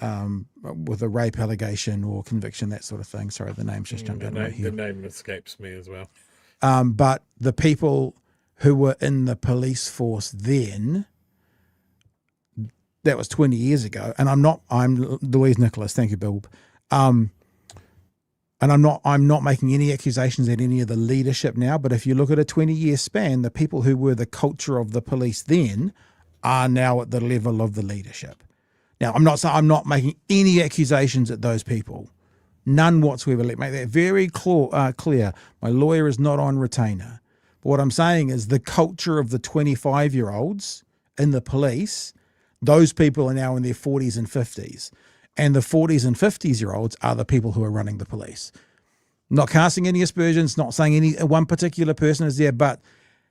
with a rape allegation or conviction, that sort of thing. Sorry, the name's just jumped out of my head. The name escapes me as well. But the people who were in the police force then, that was 20 years ago. And I'm Louise Nicholas. Thank you, Bill. And I'm not making any accusations at any of the leadership now, but if you look at a 20-year span, the people who were the culture of the police then are now at the level of the leadership. Now, I'm not making any accusations at those people. None whatsoever. Let me make that very clear. My lawyer is not on retainer. But what I'm saying is the culture of the 25-year-olds in the police, those people are now in their 40s and 50s. And the 40s and 50s-year-olds are the people who are running the police. Not casting any aspersions, not saying any one particular person is there, but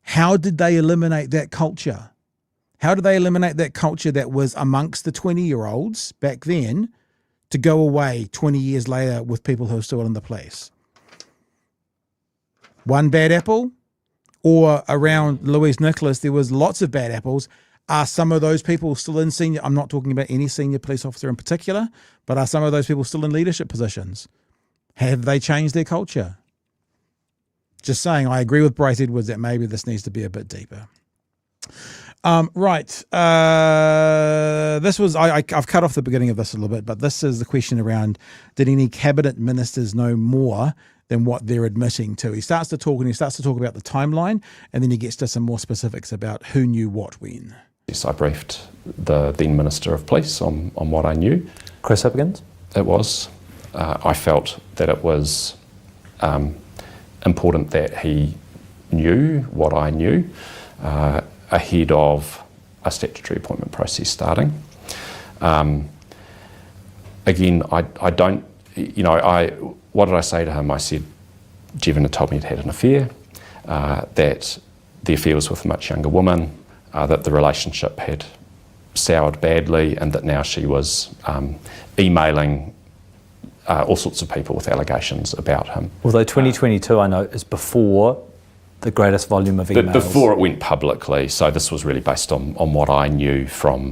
how did they eliminate that culture? How did they eliminate that culture that was amongst the 20-year-olds back then to go away 20 years later with people who are still in the place? One bad apple? Or around Louise Nicholas, there was lots of bad apples. Are some of those people still in senior? I'm not talking about any senior police officer in particular, but are some of those people still in leadership positions? Have they changed their culture? Just saying, I agree with Bryce Edwards that maybe this needs to be a bit deeper. Right. This was, I've cut off the beginning of this a little bit, but this is the question around, did any cabinet ministers know more than what they're admitting to? He starts to talk about the timeline, and then he gets to some more specifics about who knew what when. Yes, I briefed the then Minister of Police on what I knew. Chris Hipkins? It was. I felt that it was important that he knew what I knew ahead of a statutory appointment process starting. Again, I don't, what did I say to him? I said, Jevon had told me he'd had an affair, that the affair was with a much younger woman, that the relationship had soured badly, and that now she was emailing all sorts of people with allegations about him. Although 2022, I know, is before the greatest volume of emails. Before it went publicly, so this was really based on what I knew from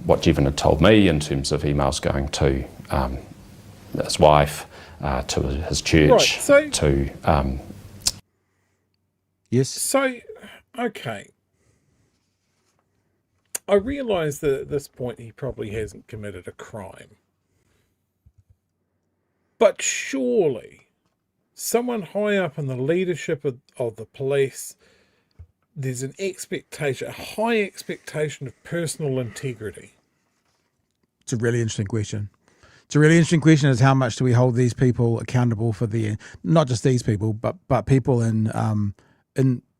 what Jevon had told me in terms of emails going to his wife, to his church, Right, so- to... Yes. So, okay. I realise that at this point he probably hasn't committed a crime. But surely, someone high up in the leadership of the police, there's an expectation, a high expectation of personal integrity. It's a really interesting question. It's a really interesting question is how much do we hold these people accountable for not just these people, but people in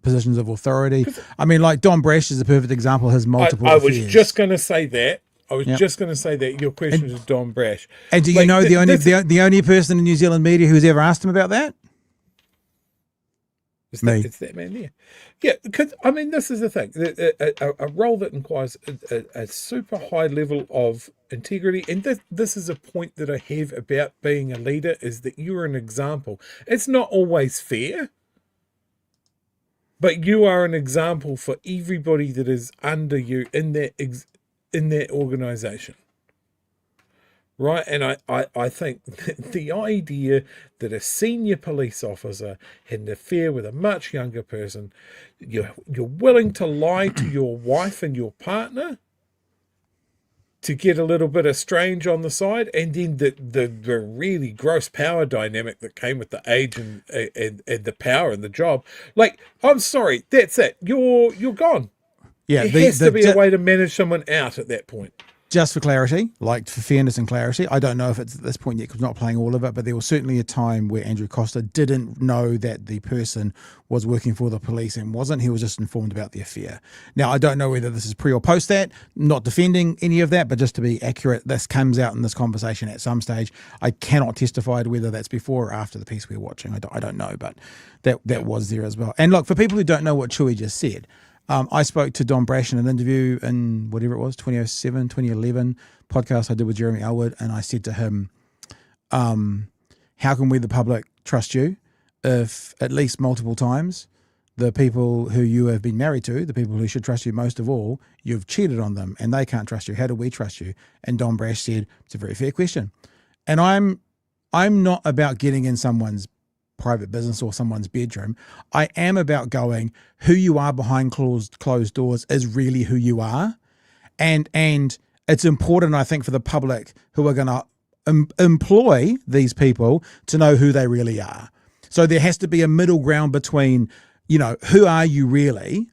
positions of authority. I mean, like Don Brash is a perfect example. His multiple I was affairs. just going to say that. Yep. Just going to say that. Your question is Don Brash. And do you know the only person in New Zealand media who's ever asked him about that? Me. It's that man there. Yeah, because, I mean, this is the thing. A role that requires a super high level of integrity, and this is a point that I have about being a leader, is that you're an example. It's not always fair, but you are an example for everybody that is under you in that organisation. Right, and I think the idea that a senior police officer had an affair with a much younger person, you're willing to lie to your wife and your partner to get a little bit of strange on the side, and then the really gross power dynamic that came with the age and the power and the job. Like, I'm sorry, that's it. You're gone. Yeah, there has to be a way to manage someone out at that point. Just for clarity, like for fairness and clarity, I don't know if it's at this point yet because I'm not playing all of it, but there was certainly a time where Andrew Costa didn't know that the person was working for the police and wasn't. He was just informed about the affair. Now, I don't know whether this is pre or post that, not defending any of that, but just to be accurate, this comes out in this conversation at some stage. I cannot testify to whether that's before or after the piece we're watching. I don't know, but that was there as well. And look, for people who don't know what Chewie just said, I spoke to Don Brash in an interview in whatever it was, 2007, 2011 podcast I did with Jeremy Elwood, and I said to him, how can we, the public, trust you if at least multiple times the people who you have been married to, the people who should trust you most of all, you've cheated on them and they can't trust you? How do we trust you? And Don Brash said, it's a very fair question. And I'm not about getting in someone's private business or someone's bedroom. I am about going, who you are behind closed doors is really who you are. And it's important, I think, for the public who are going to employ these people to know who they really are. So there has to be a middle ground between, who are you really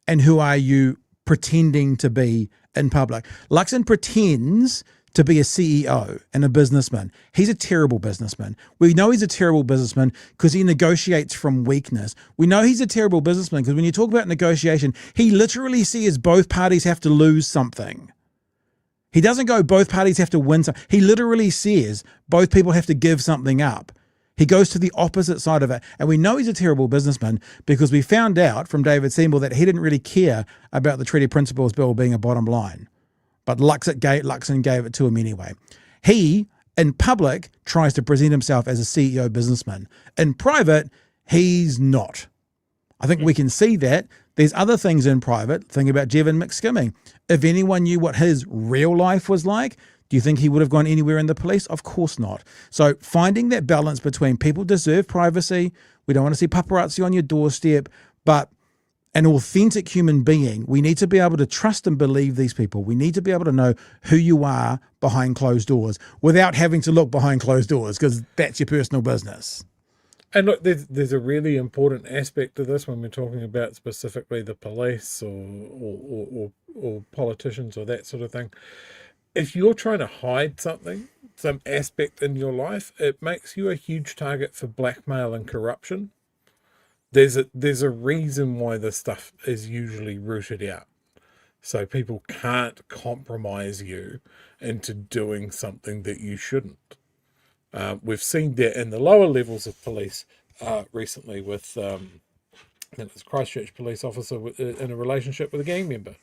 and who are you pretending to be in public. Luxon pretends to be a CEO and a businessman. He's a terrible businessman. We know he's a terrible businessman because he negotiates from weakness. We know he's a terrible businessman because when you talk about negotiation, he literally sees both parties have to lose something. He doesn't go, both parties have to win something. He literally says both people have to give something up. He goes to the opposite side of it. And we know he's a terrible businessman because we found out from David Seymour that he didn't really care about the Treaty Principles Bill being a bottom line. But Luxon gave it to him anyway. He, in public, tries to present himself as a CEO businessman. In private, he's not. I think we can see that. There's other things in private. Think about Jevon McSkimming. If anyone knew what his real life was like, do you think he would have gone anywhere in the police? Of course not. So finding that balance between people deserve privacy, we don't want to see paparazzi on your doorstep, but an authentic human being, we need to be able to trust and believe these people. We need to be able to know who you are behind closed doors without having to look behind closed doors because that's your personal business. And look, there's a really important aspect to this when we're talking about specifically the police or politicians or that sort of thing. If you're trying to hide something, some aspect in your life, it makes you a huge target for blackmail and corruption. There's a reason why this stuff is usually rooted out. So people can't compromise you into doing something that you shouldn't. We've seen that in the lower levels of police, recently with I think it was Christchurch police officer in a relationship with a gang member.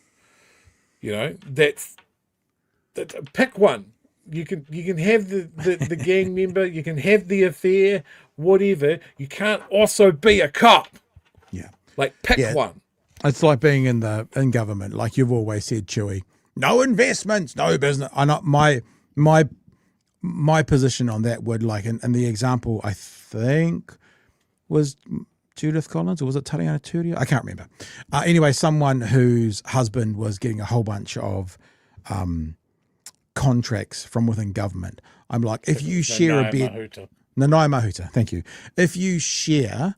You know, that's pick one. You can have the gang member, you can have the affair, whatever. You can't also be a cop. Yeah. Like pick Yeah. one. It's like being in government, like you've always said, Chewie. No investments, no business. I not my position on that would, like, and the example I think was Judith Collins, or was it Taliana Turia? I can't remember. Anyway, someone whose husband was getting a whole bunch of contracts from within government. I'm like, if you share a bed, Nanaia Mahuta, thank you. If you share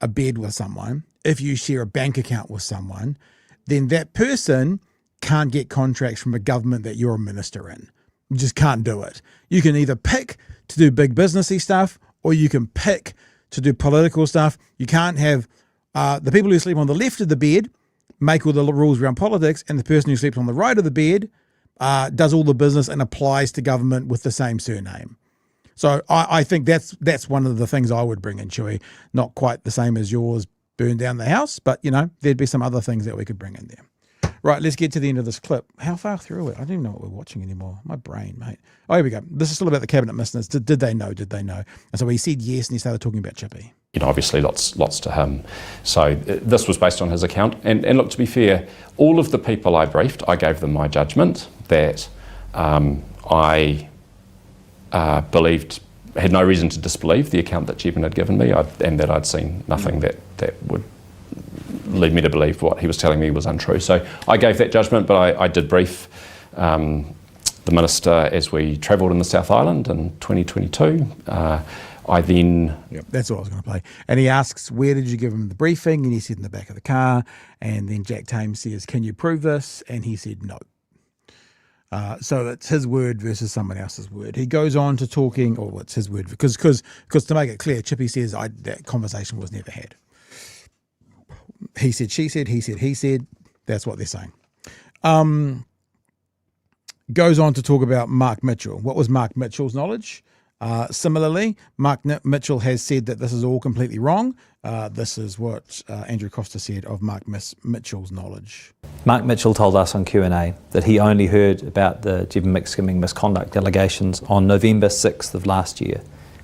a bed with someone, if you share a bank account with someone, then that person can't get contracts from a government that you're a minister in. You just can't do it. You can either pick to do big businessy stuff, or you can pick to do political stuff. You can't have the people who sleep on the left of the bed make all the rules around politics, and the person who sleeps on the right of the bed does all the business and applies to government with the same surname. So I think that's one of the things I would bring in, Chewie. Not quite the same as yours, burn down the house, but, you know, there'd be some other things that we could bring in there. Right, let's get to the end of this clip. How far through it? I don't even know what we're watching anymore. My brain, mate. Oh, here we go. This is still about the cabinet ministers. Did they know? Did they know? And so he said yes, and he started talking about Chippy. You know, obviously lots to him. So this was based on his account. And look, to be fair, all of the people I briefed, I gave them my judgment that I believed, had no reason to disbelieve the account that Jevon had given me, and that I'd seen nothing that would lead me to believe what he was telling me was untrue. So I gave that judgment, but I did brief the minister as we travelled in the South Island in 2022. I then... Yep, that's all I was going to play. And he asks, where did you give him the briefing? And he said, in the back of the car. And then Jack Tame says, can you prove this? And he said, no. So that's his word versus someone else's word. He goes on to talking, or it's his word, because to make it clear, Chippy says that conversation was never had. He said, she said, he said, he said. That's what they're saying. Goes on to talk about Mark Mitchell. What was Mark Mitchell's knowledge? Similarly, Mark Mitchell has said that this is all completely wrong. This is what Andrew Costa said of Mark Mitchell's knowledge. Mark Mitchell told us on Q&A that he only heard about the Jevon McSkimming misconduct allegations on November 6th of last year.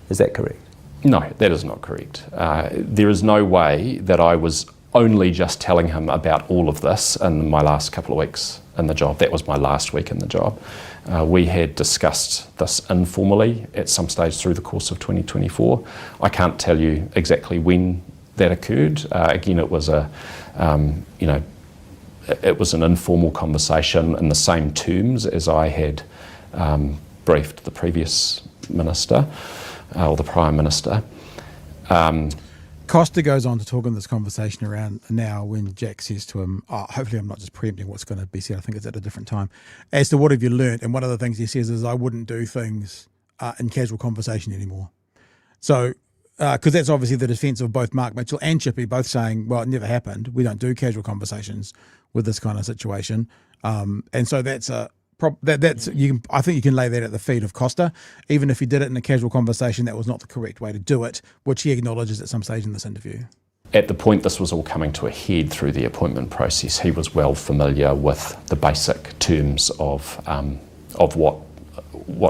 Is that correct? No, that is not correct. There is no way that I was only just telling him about all of this in my last couple of weeks in the job. That was my last week in the job. We had discussed this informally at some stage through the course of 2024. I can't tell you exactly when that occurred. Again, it was it was an informal conversation in the same terms as I had briefed the previous minister or the Prime Minister. Costa goes on to talk in this conversation around now when Jack says to him, hopefully I'm not just preempting what's going to be said, I think it's at a different time, as to what have you learnt. And one of the things he says is, I wouldn't do things in casual conversation anymore. So, because that's obviously the defence of both Mark Mitchell and Chippy, both saying, well, it never happened. We don't do casual conversations with this kind of situation. And so that's I think you can lay that at the feet of Costa. Even if he did it in a casual conversation, that was not the correct way to do it, which he acknowledges at some stage in this interview. At the point this was all coming to a head through the appointment process, he was well familiar with the basic terms of what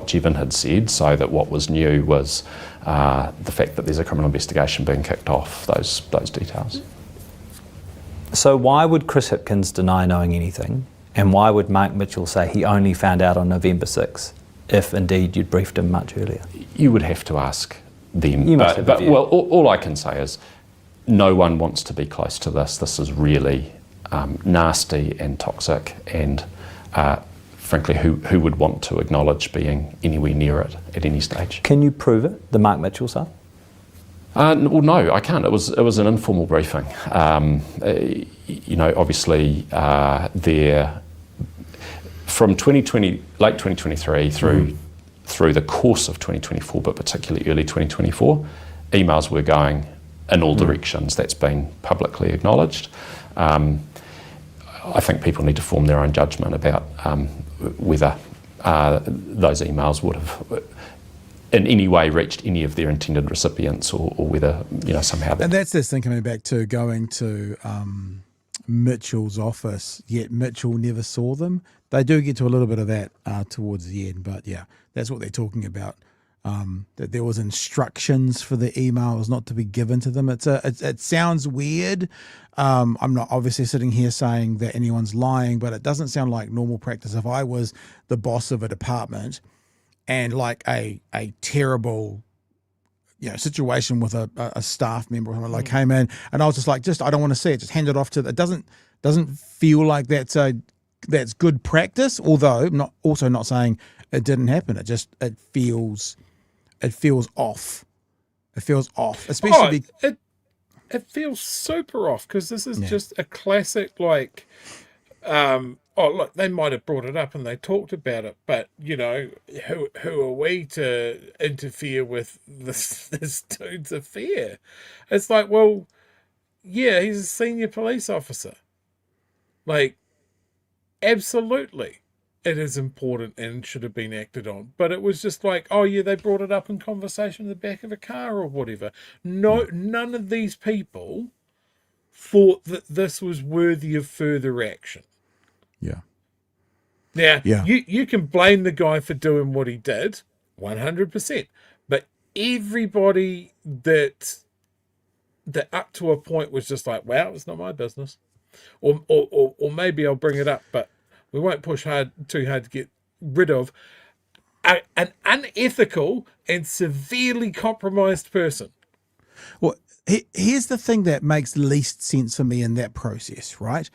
Jevon had said, so that what was new was the fact that there's a criminal investigation being kicked off, those details. So why would Chris Hipkins deny knowing anything? And why would Mark Mitchell say he only found out on November 6th, if indeed you'd briefed him much earlier? You would have to ask them. You must have a view. Well, all I can say is no one wants to be close to this. This is really nasty and toxic, and frankly, who would want to acknowledge being anywhere near it at any stage? Can you prove it, the Mark Mitchell stuff? Well, no, I can't. It was an informal briefing. Obviously, from 2020, late 2023 through the course of 2024, but particularly early 2024, emails were going in all directions. That's been publicly acknowledged. I think people need to form their own judgment about whether those emails would have in any way reached any of their intended recipients, or whether somehow that. And that's this thing coming back to going to Mitchell's office, yet Mitchell never saw them. They do get to a little bit of that towards the end, but yeah, that's what they're talking about. That there was instructions for the emails not to be given to them. It sounds weird. I'm not obviously sitting here saying that anyone's lying, but it doesn't sound like normal practice. If I was the boss of a department and like a terrible situation with a staff member or something, like came in and I was just like, I don't want to see it, just hand it off to it doesn't feel like that's good practice, although not saying it didn't happen. It feels off. It feels off, especially it feels super off, because this is just a classic, like, look, they might have brought it up and they talked about it, but who are we to interfere with this dude's affair? It's like, well, yeah, he's a senior police officer. Like, absolutely, it is important and should have been acted on. But it was just like, oh yeah, they brought it up in conversation in the back of a car or whatever. No, none of these people thought that this was worthy of further action. Yeah. Now, you can blame the guy for doing what he did, 100%. But everybody that up to a point was just like, wow, it's not my business. Or maybe I'll bring it up, but we won't push too hard to get rid of an unethical and severely compromised person. Well, here's the thing that makes least sense for me in that process, right?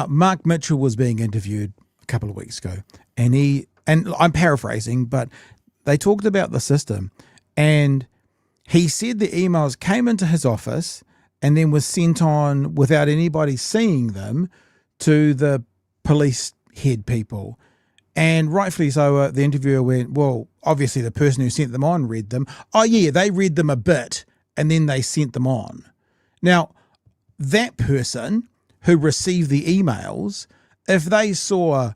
Mark Mitchell was being interviewed a couple of weeks ago, and I'm paraphrasing, but they talked about the system, and he said the emails came into his office and then was sent on without anybody seeing them to the police head people. And rightfully so, the interviewer went, well, obviously the person who sent them on read them. Oh yeah, they read them a bit and then they sent them on. Now, that person who received the emails, if they saw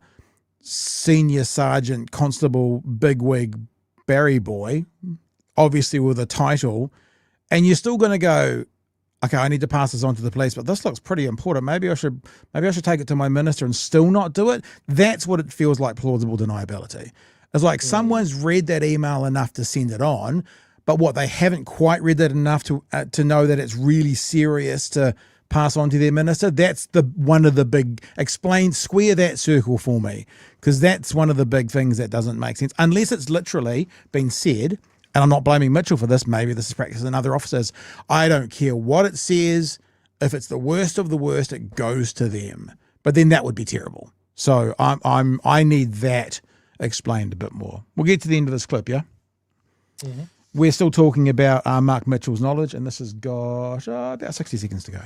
Senior Sergeant Constable Bigwig Barry Boy, obviously with a title, and you're still going to go, okay, I need to pass this on to the police, but this looks pretty important. Maybe I should take it to my minister and still not do it. That's what it feels like, plausible deniability. It's like someone's read that email enough to send it on, but what, they haven't quite read it enough to know that it's really serious to pass on to their minister. That's one of the big, square that circle for me, because that's one of the big things that doesn't make sense, unless it's literally been said. And I'm not blaming Mitchell for this. Maybe this is practice in other offices. I don't care what it says. If it's the worst of the worst, it goes to them. But then that would be terrible. So I need that explained a bit more. We'll get to the end of this clip, yeah? Mm-hmm. We're still talking about Mark Mitchell's knowledge, and this has got about 60 seconds to go.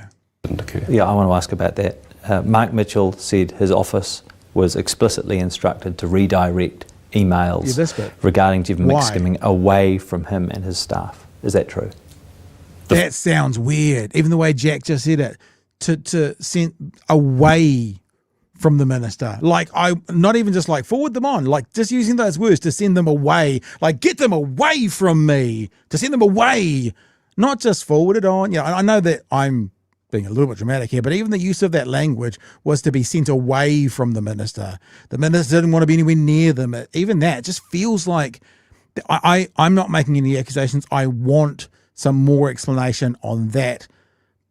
Yeah, I want to ask about that. Mark Mitchell said his office was explicitly instructed to redirect emails regarding Jeff McSkimming away from him and his staff. Is that true? That sounds weird. Even the way Jack just said it, to send away from the minister. Like, not even just like forward them on, like just using those words to send them away, like get them away from me, to send them away, not just forward it on. I know that I'm being a little bit dramatic here, but even the use of that language was to be sent away from the minister. The minister didn't want to be anywhere near them. Even that just feels like I'm not making any accusations. I want some more explanation on that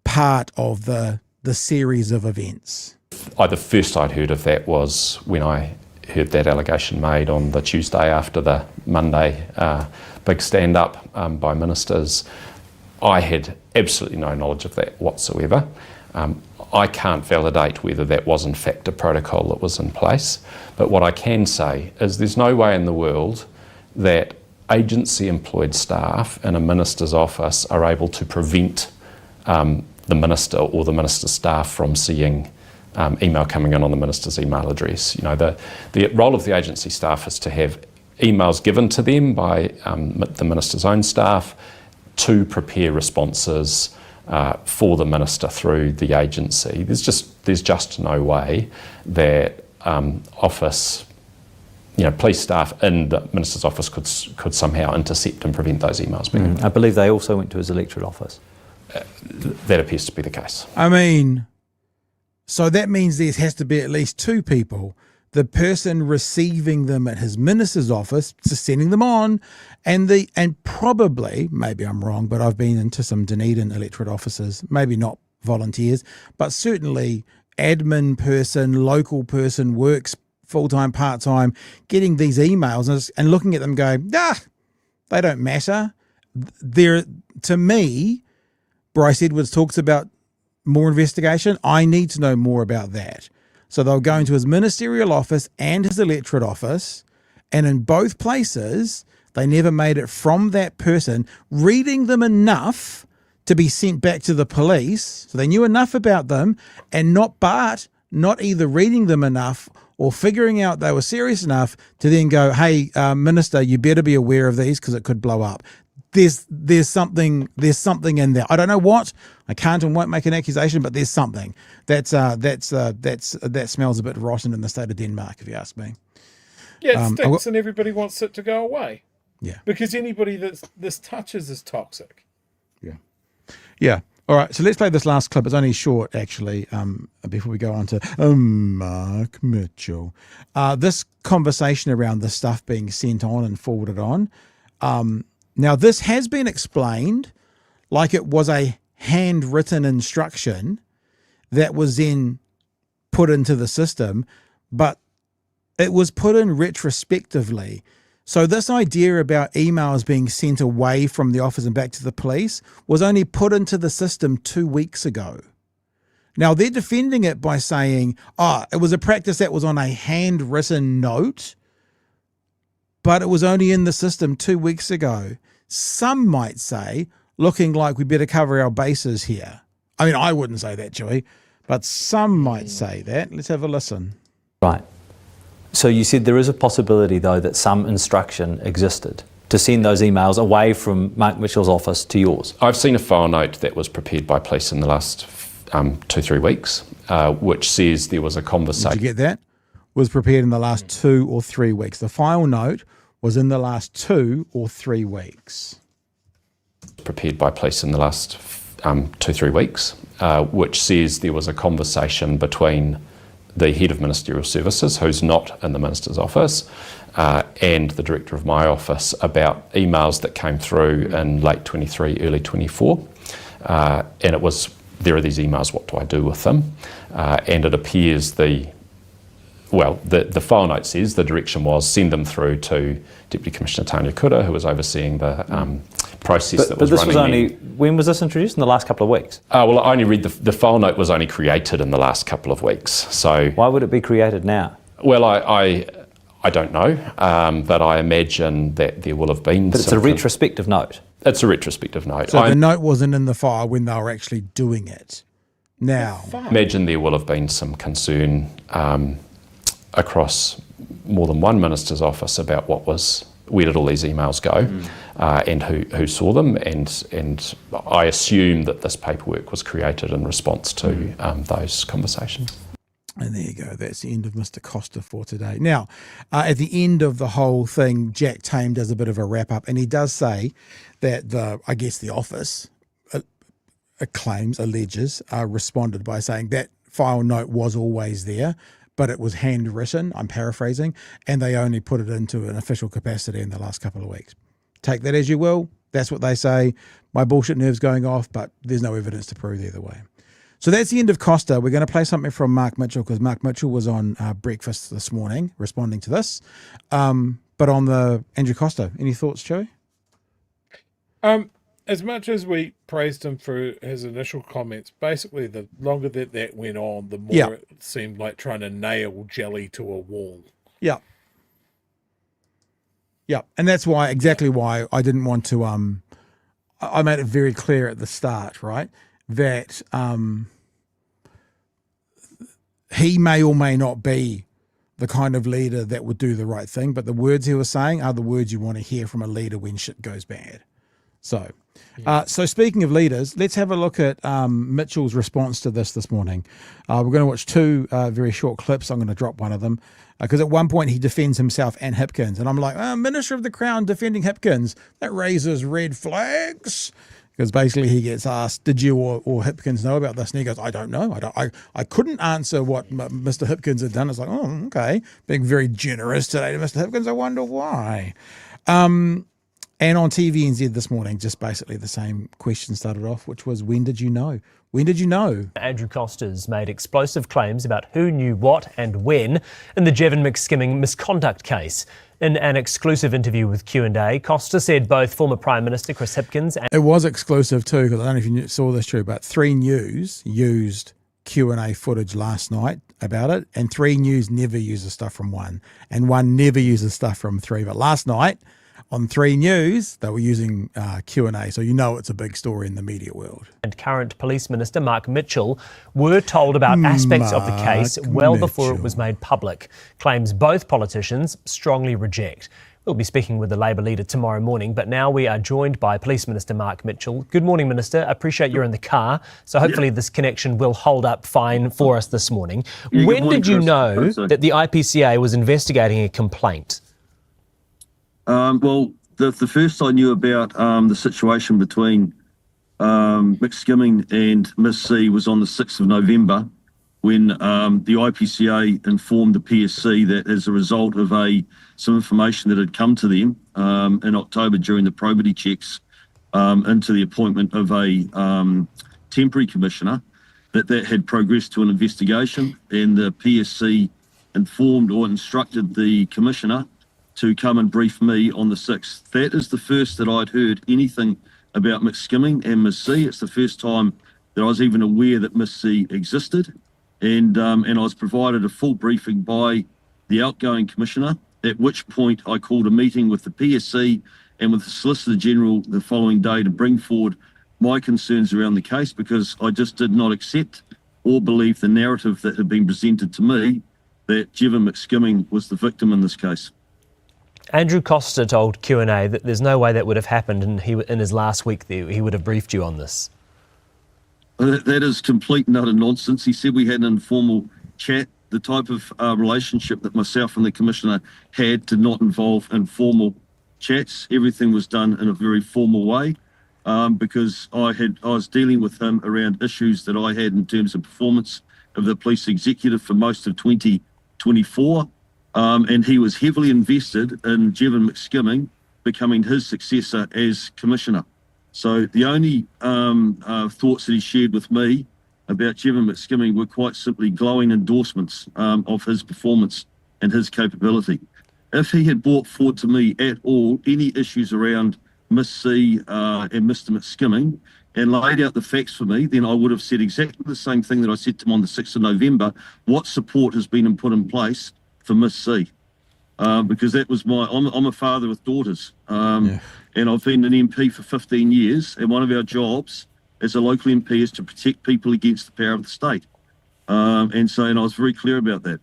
part of the series of events. The first I'd heard of that was when I heard that allegation made on the Tuesday after the Monday big stand-up by ministers. I had absolutely no knowledge of that whatsoever. I can't validate whether that was in fact a protocol that was in place, but what I can say is there's no way in the world that agency-employed staff in a minister's office are able to prevent the minister or the minister's staff from seeing email coming in on the minister's email address. The role of the agency staff is to have emails given to them by the minister's own staff to prepare responses for the minister through the agency. There's just no way that office police staff in the minister's office could somehow intercept and prevent those emails being. I believe they also went to his electorate office. That appears to be the case. I mean, so that means there has to be at least two people. The person receiving them at his minister's office, so sending them on, and probably, maybe I'm wrong, but I've been into some Dunedin electorate offices, maybe not volunteers, but certainly admin person, local person, works full-time, part-time, getting these emails and looking at them going, they don't matter. To me, Bryce Edwards talks about more investigation. I need to know more about that. So they'll go into his ministerial office and his electorate office, and in both places, they never made it from that person reading them enough to be sent back to the police. So they knew enough about them, and not either reading them enough or figuring out they were serious enough to then go, hey, Minister, you better be aware of these because it could blow up. There's something in there. I don't know what. I can't and won't make an accusation, but there's something that smells a bit rotten in the state of Denmark, if you ask me. Yeah, it stinks, and everybody wants it to go away. Yeah, because anybody that this touches is toxic. Yeah. All right, so let's play this last clip. It's only short, actually, before we go on to Mark Mitchell. This conversation around the stuff being sent on and forwarded on. Now, this has been explained like it was a handwritten instruction that was then put into the system, but it was put in retrospectively. So this idea about emails being sent away from the office and back to the police was only put into the system 2 weeks ago. Now, they're defending it by saying, it was a practice that was on a handwritten note, but it was only in the system 2 weeks ago. Some might say, looking like we better cover our bases here. I mean, I wouldn't say that, Chewie, but some might say that. Let's have a listen. Right. So you said there is a possibility, though, that some instruction existed to send those emails away from Mark Mitchell's office to yours. I've seen a file note that was prepared by police in the last 2-3 weeks, which says there was a conversation. Did you get that? Was prepared in the last 2 or 3 weeks. The file note was in the last 2 or 3 weeks. Prepared by police in the last 2-3 weeks, which says there was a conversation between the head of ministerial services, who's not in the minister's office, and the director of my office about emails that came through in late 23, early 24. And it was, there are these emails, what do I do with them? And it appears the file note says the direction was send them through to Deputy Commissioner Tanya Kura, who was overseeing the process that was running. But this was only, when was this introduced? In the last couple of weeks? Well, I only read the file note was only created in the last couple of weeks. So why would it be created now? Well, I don't know, but I imagine that there will have been. But it's a retrospective note. It's a retrospective note. So the note wasn't in the file when they were actually doing it. Now, I imagine there will have been some concern across more than one minister's office about where did all these emails go, and who saw them, and I assume that this paperwork was created in response to those conversations. And there you go. That's the end of Mr. Costa for today. Now, at the end of the whole thing, Jack Tame does a bit of a wrap-up, and he does say that the office responded by saying that file note was always there, but it was handwritten, I'm paraphrasing, and they only put it into an official capacity in the last couple of weeks. Take that as you will. That's what they say. My bullshit nerve's going off, but there's no evidence to prove either way. So that's the end of Costa. We're going to play something from Mark Mitchell because Mark Mitchell was on Breakfast this morning responding to this. But on the Andrew Costa, any thoughts, Joe? As much as we praised him for his initial comments, basically the longer that went on, the more it seemed like trying to nail jelly to a wall. Yeah. Yeah. And that's exactly why I didn't want to, I made it very clear at the start, right, that he may or may not be the kind of leader that would do the right thing, but the words he was saying are the words you want to hear from a leader when shit goes bad. So, so speaking of leaders, let's have a look at Mitchell's response to this morning. We're going to watch two very short clips. I'm going to drop one of them because at one point he defends himself and Hipkins, and I'm like, Minister of the Crown defending Hipkins, that raises red flags. Because basically he gets asked, did you or Hipkins know about this? And he goes, I don't know. I couldn't answer what Mr. Hipkins had done. It's like, oh, okay. Being very generous today to Mr. Hipkins. I wonder why. And on TVNZ this morning, just basically the same question started off, which was, when did you know? When did you know? Andrew Costa's made explosive claims about who knew what and when in the Jevon McSkimming misconduct case. In an exclusive interview with Q&A, Costa said both former Prime Minister Chris Hipkins and... It was exclusive too, because I don't know if you saw this, True, but 3 News used Q&A footage last night about it, and 3 News never uses stuff from 1, and 1 never uses stuff from 3. But last night on 3 News, they were using Q&A, so you know it's a big story in the media world. And current Police Minister Mark Mitchell were told about aspects of the case well before it was made public. Claims both politicians strongly reject. We'll be speaking with the Labour leader tomorrow morning, but now we are joined by Police Minister Mark Mitchell. Good morning, Minister. I appreciate you're in the car, so hopefully this connection will hold up fine for us this morning. When did you know that the IPCA was investigating a complaint? Well, the first I knew about the situation between McSkimming and Miss C was on the 6th of November when the IPCA informed the PSC that as a result of some information that had come to them in October during the probity checks into the appointment of a temporary commissioner, that had progressed to an investigation, and the PSC informed or instructed the commissioner to come and brief me on the 6th. That is the first that I'd heard anything about McSkimming and Miss C. It's the first time that I was even aware that Miss C existed. And I was provided a full briefing by the outgoing commissioner, at which point I called a meeting with the PSC and with the Solicitor General the following day to bring forward my concerns around the case, because I just did not accept or believe the narrative that had been presented to me that Jevon McSkimming was the victim in this case. Andrew Costa told Q&A that there's no way that would have happened, and in his last week there, he would have briefed you on this. That is complete and utter nonsense. He said we had an informal chat. The type of relationship that myself and the Commissioner had did not involve informal chats. Everything was done in a very formal way because I was dealing with him around issues that I had in terms of performance of the police executive for most of 2024. And he was heavily invested in Jevon McSkimming becoming his successor as Commissioner. So the only thoughts that he shared with me about Jevon McSkimming were quite simply glowing endorsements of his performance and his capability. If he had brought forward to me at all any issues around Miss C and Mr. McSkimming and laid out the facts for me, then I would have said exactly the same thing that I said to him on the 6th of November, what support has been put in place for Miss C, because that was I'm a father with daughters, and I've been an MP for 15 years, and one of our jobs as a local MP is to protect people against the power of the state, and I was very clear about that.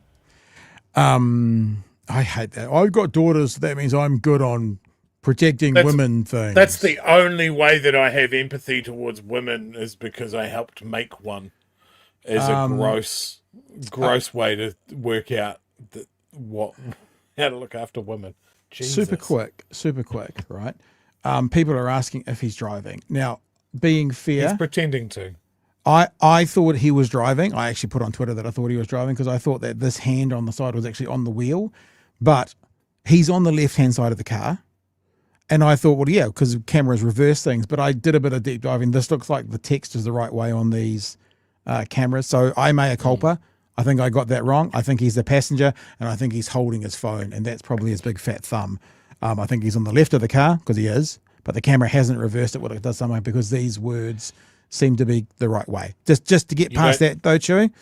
I hate that. I've got daughters, that means I'm good on protecting women things. That's the only way that I have empathy towards women, is because I helped make one, as a gross way to work out how to look after women. Jesus. Super quick, right? People are asking if he's driving. Now, being fair, he's pretending to. I thought he was driving. I actually put on Twitter that I thought he was driving because I thought that this hand on the side was actually on the wheel, but he's on the left-hand side of the car. And I thought, well, yeah, because cameras reverse things, but I did a bit of deep diving. This looks like the text is the right way on these cameras. So I mea culpa. I think I got that wrong. I think he's the passenger, and I think he's holding his phone, and that's probably his big fat thumb. I think he's on the left of the car, because he is, but the camera hasn't reversed it, what it does somewhere, because these words seem to be the right way. Just to get past that, though, Chewie,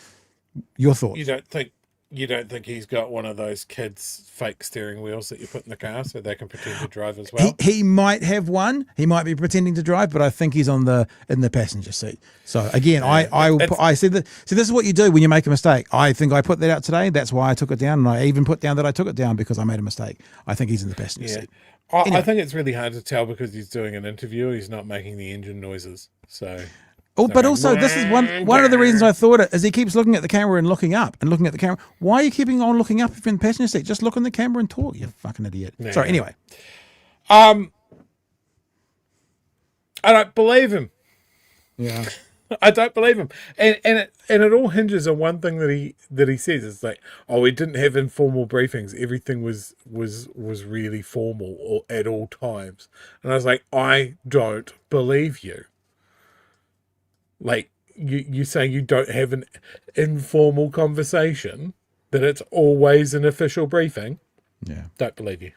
your thoughts? You don't think You don't think he's got one of those kids' fake steering wheels that you put in the car so they can pretend to drive as well? He might have one. He might be pretending to drive, but I think he's in the passenger seat. So again, I said that. So this is what you do when you make a mistake. I think I put that out today. That's why I took it down, and I even put down that I took it down because I made a mistake. I think he's in the passenger seat. I think it's really hard to tell because he's doing an interview. He's not making the engine noises. So. Oh, but also this is one of the reasons I thought it is he keeps looking at the camera and looking up and looking at the camera. Why are you keeping on looking up if you're in the passenger seat? Just look in the camera and talk, you fucking idiot. Yeah. Sorry, anyway. I don't believe him. Yeah. I don't believe him. And it all hinges on one thing that he says. It's like, oh, we didn't have informal briefings. Everything was really formal or at all times. And I was like, I don't believe you. Like, you say you don't have an informal conversation, that it's always an official briefing. Yeah. Don't believe you.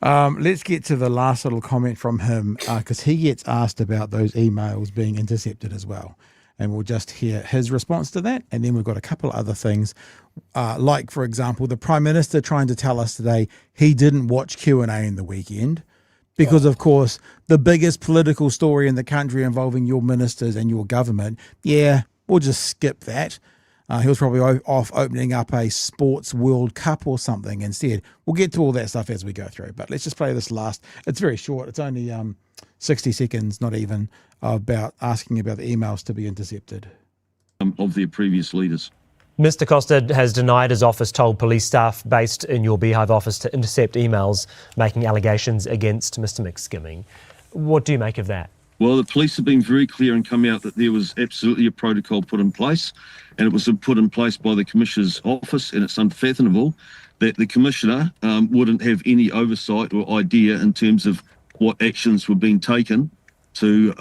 Let's get to the last little comment from him because he gets asked about those emails being intercepted as well. And we'll just hear his response to that. And then we've got a couple of other things, like, for example, the Prime Minister trying to tell us today he didn't watch Q&A in the weekend. Because, of course, the biggest political story in the country involving your ministers and your government, we'll just skip that. He was probably off opening up a sports World Cup or something instead. We'll get to all that stuff as we go through. But let's just play this last. It's very short. It's only 60 seconds, not even, about asking about the emails to be intercepted. Of their previous leaders. Mr Costa has denied his office told police staff based in your Beehive office to intercept emails making allegations against Mr McSkimming. What do you make of that? Well, the police have been very clear and come out that there was absolutely a protocol put in place, and it was put in place by the Commissioner's office, and it's unfathomable that the Commissioner wouldn't have any oversight or idea in terms of what actions were being taken to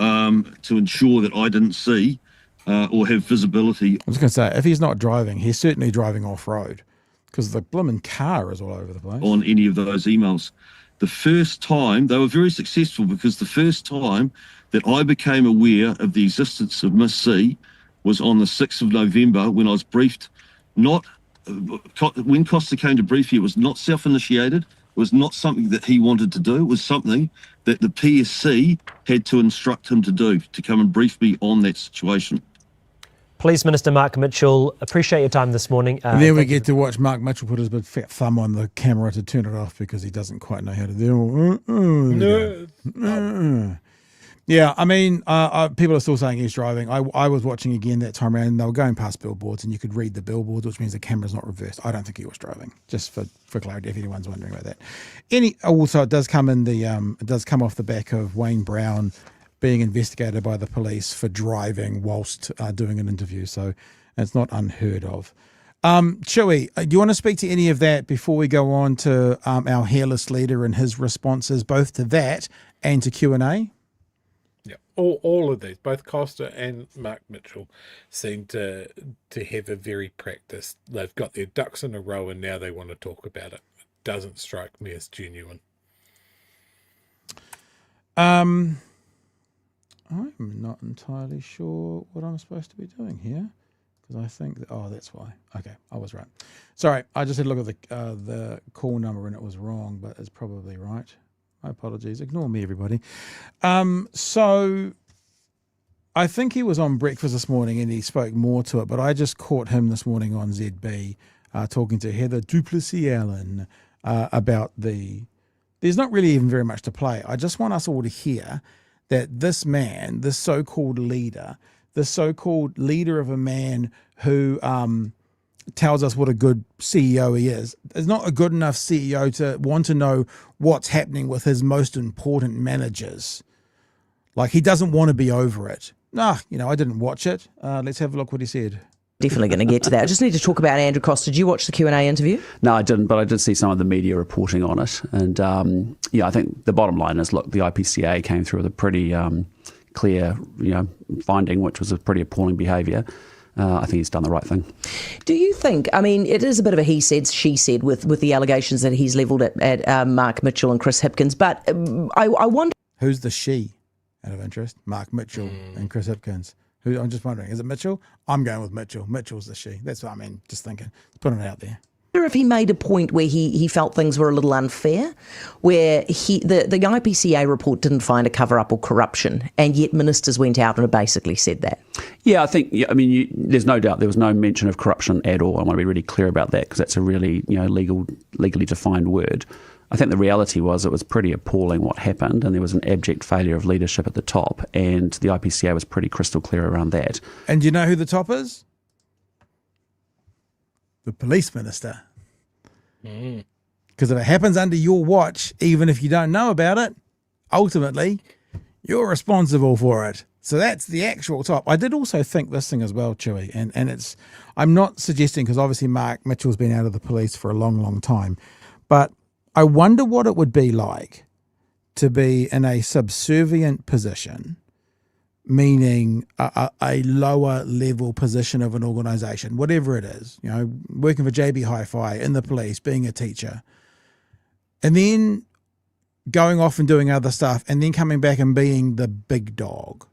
ensure that I didn't see or have visibility. I was going to say, if he's not driving, he's certainly driving off-road because the blooming car is all over the place. On any of those emails. The first time, they were very successful because the first time that I became aware of the existence of Miss C was on the 6th of November when I was briefed. When Costa came to brief you, it was not self-initiated. It was not something that he wanted to do. It was something that the PSC had to instruct him to do, to come and brief me on that situation. Police Minister Mark Mitchell, appreciate your time this morning. And then we get to watch Mark Mitchell put his big fat thumb on the camera to turn it off because he doesn't quite know how to do it. Yeah, I mean, people are still saying he's driving. I was watching again that time around, and they were going past billboards, and you could read the billboards, which means the camera's not reversed. I don't think he was driving, just for clarity, if anyone's wondering about that. Also, it does come off the back of Wayne Brown being investigated by the police for driving whilst doing an interview, so it's not unheard of. Chewie, do you want to speak to any of that before we go on to our hairless leader and his responses, both to that and to Q&A? Yeah, all of these, both Costa and Mark Mitchell, seem to have a very practiced. They've got their ducks in a row, and now they want to talk about it. It doesn't strike me as genuine. I'm not entirely sure what I'm supposed to be doing here because I think that's why. Okay, I was right. Sorry, I just had a look at the call number and it was wrong, but it's probably right. My apologies. Ignore me, everybody. So I think he was on breakfast this morning and he spoke more to it, but I just caught him this morning on ZB talking to Heather Duplessis-Allen about there's not really even very much to play. I just want us all to hear that this man, this so-called leader of a man who tells us what a good CEO he is not a good enough CEO to want to know what's happening with his most important managers. Like, he doesn't want to be over it. I didn't watch it. Let's have a look what he said. Definitely going to get to that. I just need to talk about Andrew Costa. Did you watch the Q&A interview? No, I didn't, but I did see some of the media reporting on it. And I think the bottom line is, look, the IPCA came through with a pretty clear, finding, which was a pretty appalling behaviour. I think he's done the right thing. Do you think, it is a bit of a he said, she said with the allegations that he's levelled at Mark Mitchell and Chris Hipkins, but I wonder... Who's the she, out of interest? Mark Mitchell and Chris Hipkins. Who I'm just wondering, is it Mitchell? I'm going with Mitchell. Mitchell's the she. That's what I mean. Just thinking, putting it out there. If he made a point where he felt things were a little unfair, where the IPCA report didn't find a cover-up or corruption, and yet ministers went out and basically said that. Yeah, I think, there's no doubt there was no mention of corruption at all. I want to be really clear about that because that's a really, legally defined word. I think the reality was it was pretty appalling what happened, and there was an abject failure of leadership at the top, and the IPCA was pretty crystal clear around that. And do you know who the top is? The police minister. Because if it happens under your watch, even if you don't know about it, ultimately, you're responsible for it. So that's the actual top. I did also think this thing as well, Chewie, and it's, I'm not suggesting, because obviously Mark Mitchell's been out of the police for a long, long time, but I wonder what it would be like to be in a subservient position, meaning a lower level position of an organisation, whatever it is, working for JB Hi-Fi, in the police, being a teacher, and then going off and doing other stuff, and then coming back and being the big dog,